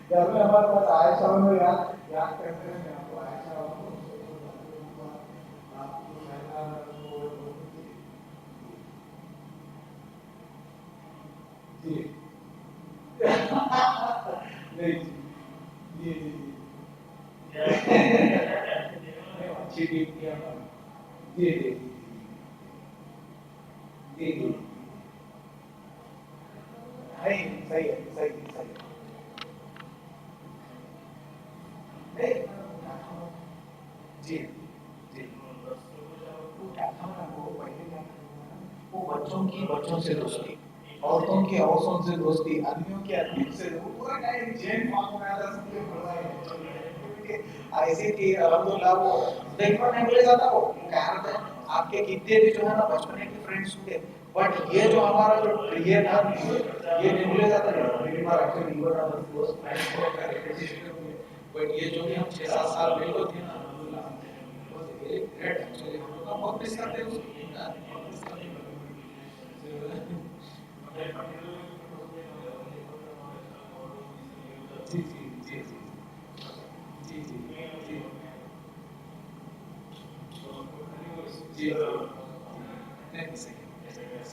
क्या बोले हमारे पास आयशा को याद याद करते हैं आपको आयशा जी नहीं जी जी अच्छी टीम थी हमारी जी जी जी जी नहीं सही है सही सही नहीं जी जी वो क्या था ना वो पहले क्या था वो बच्चों की बच्चों से दोस्ती औरतों की औरतों से दोस्ती आदमियों की आदमियों से वो पूरा क्या एक जैन फॉर्म में आता सबके बढ़ाए ऐसे कि अल्हम्दुलिल्लाह वो देखने नहीं बोले जाता वो क्या होता है आपके कितने भी जो है ना बचपन के फ्रेंड्स होंगे बट ये जो हमारा जो ये था ये नहीं भूले जाता है मेरी बार actually even our first friends को कर बट ये जो भी हम 6-7 साल मिलते थे ना अल्हम्दुलिल्लाह वाज वेरी ग्रेट एक्चुअली हम लोग बहुत मिस करते हैं उसको जी जी जी जी जी जी जी नहीं सही है, सही है।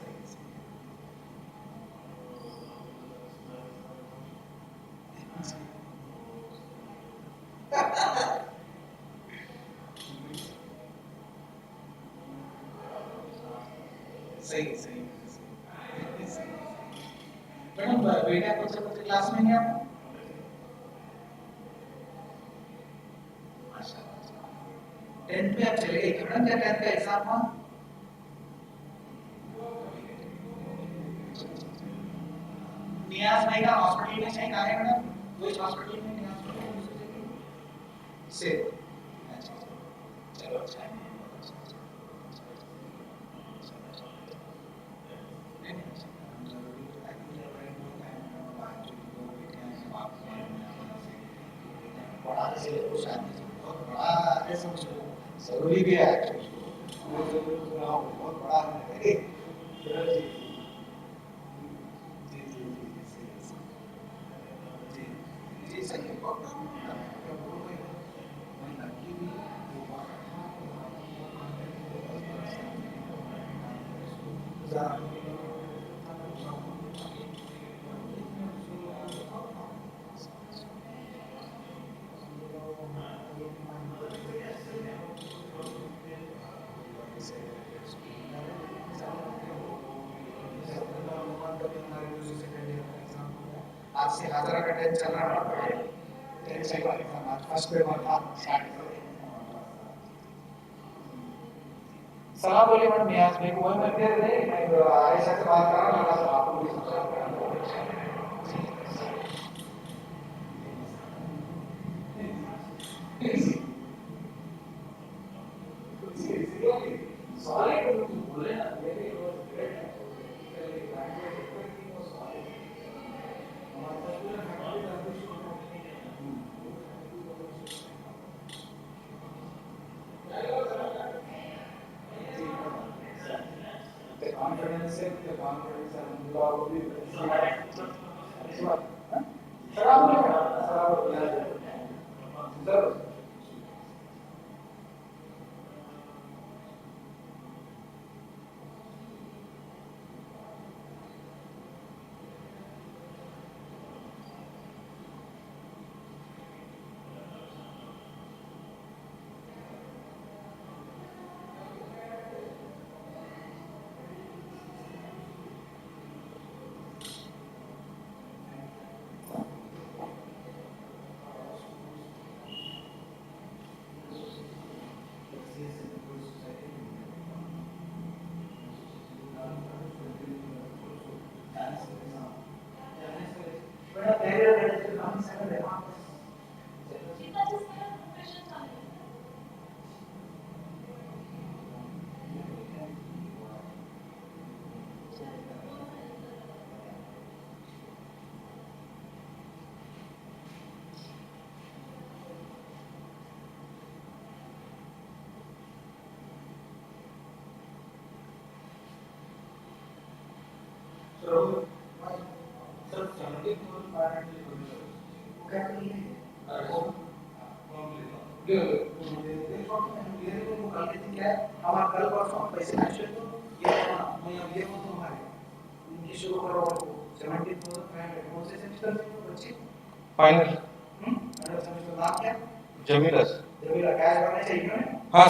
सही है, सही है, सही है। मैडम बेटा कौन से क्लास में है आप? माशाल्लाह 10th में आप चले गए क्या मैडम? क्या 10th का एग्जाम हुआ? नियाज भाई का हॉस्पिटल में सही कहा है मैडम? वो हॉस्पिटल में नियाज से अच्छा चलो अच्छा है। नहीं, नहीं, जरूरी तो है कि जब ब्रेन होता है, बाहर जो भी लोग बैठे हैं, सब आपको बड़ा से शादी से बहुत बड़ा है, समझो जरूरी भी है एक्चुअली वो जरूरी तो रहा हो बहुत बड़ा है। चलो जी जी जी जी जी जी जी सही है बहुत लड़की भी आज से हाजरा का टेंथ चल रहा है टेंथ सही वाला एग्जाम आज फर्स्ट पेपर था स्टार्ट सलाम बोले मैडम नियाज भाई को मैं दे रहे मैं आयशा से बात कर रहा हूं लगा आपको भी सॉरी बोले ना the confidence will be So, sir, something more apparently हमारा कल परसों पैसे मैच तो ये मैं अब ये हूँ तुम्हारे इनकी शुरू करो 70,500 कौन से सेमेस्टर में बच्चे फाइनल सेमेस्टर नाम क्या जमीला जमीला कैश भरना चाहिए ना हाँ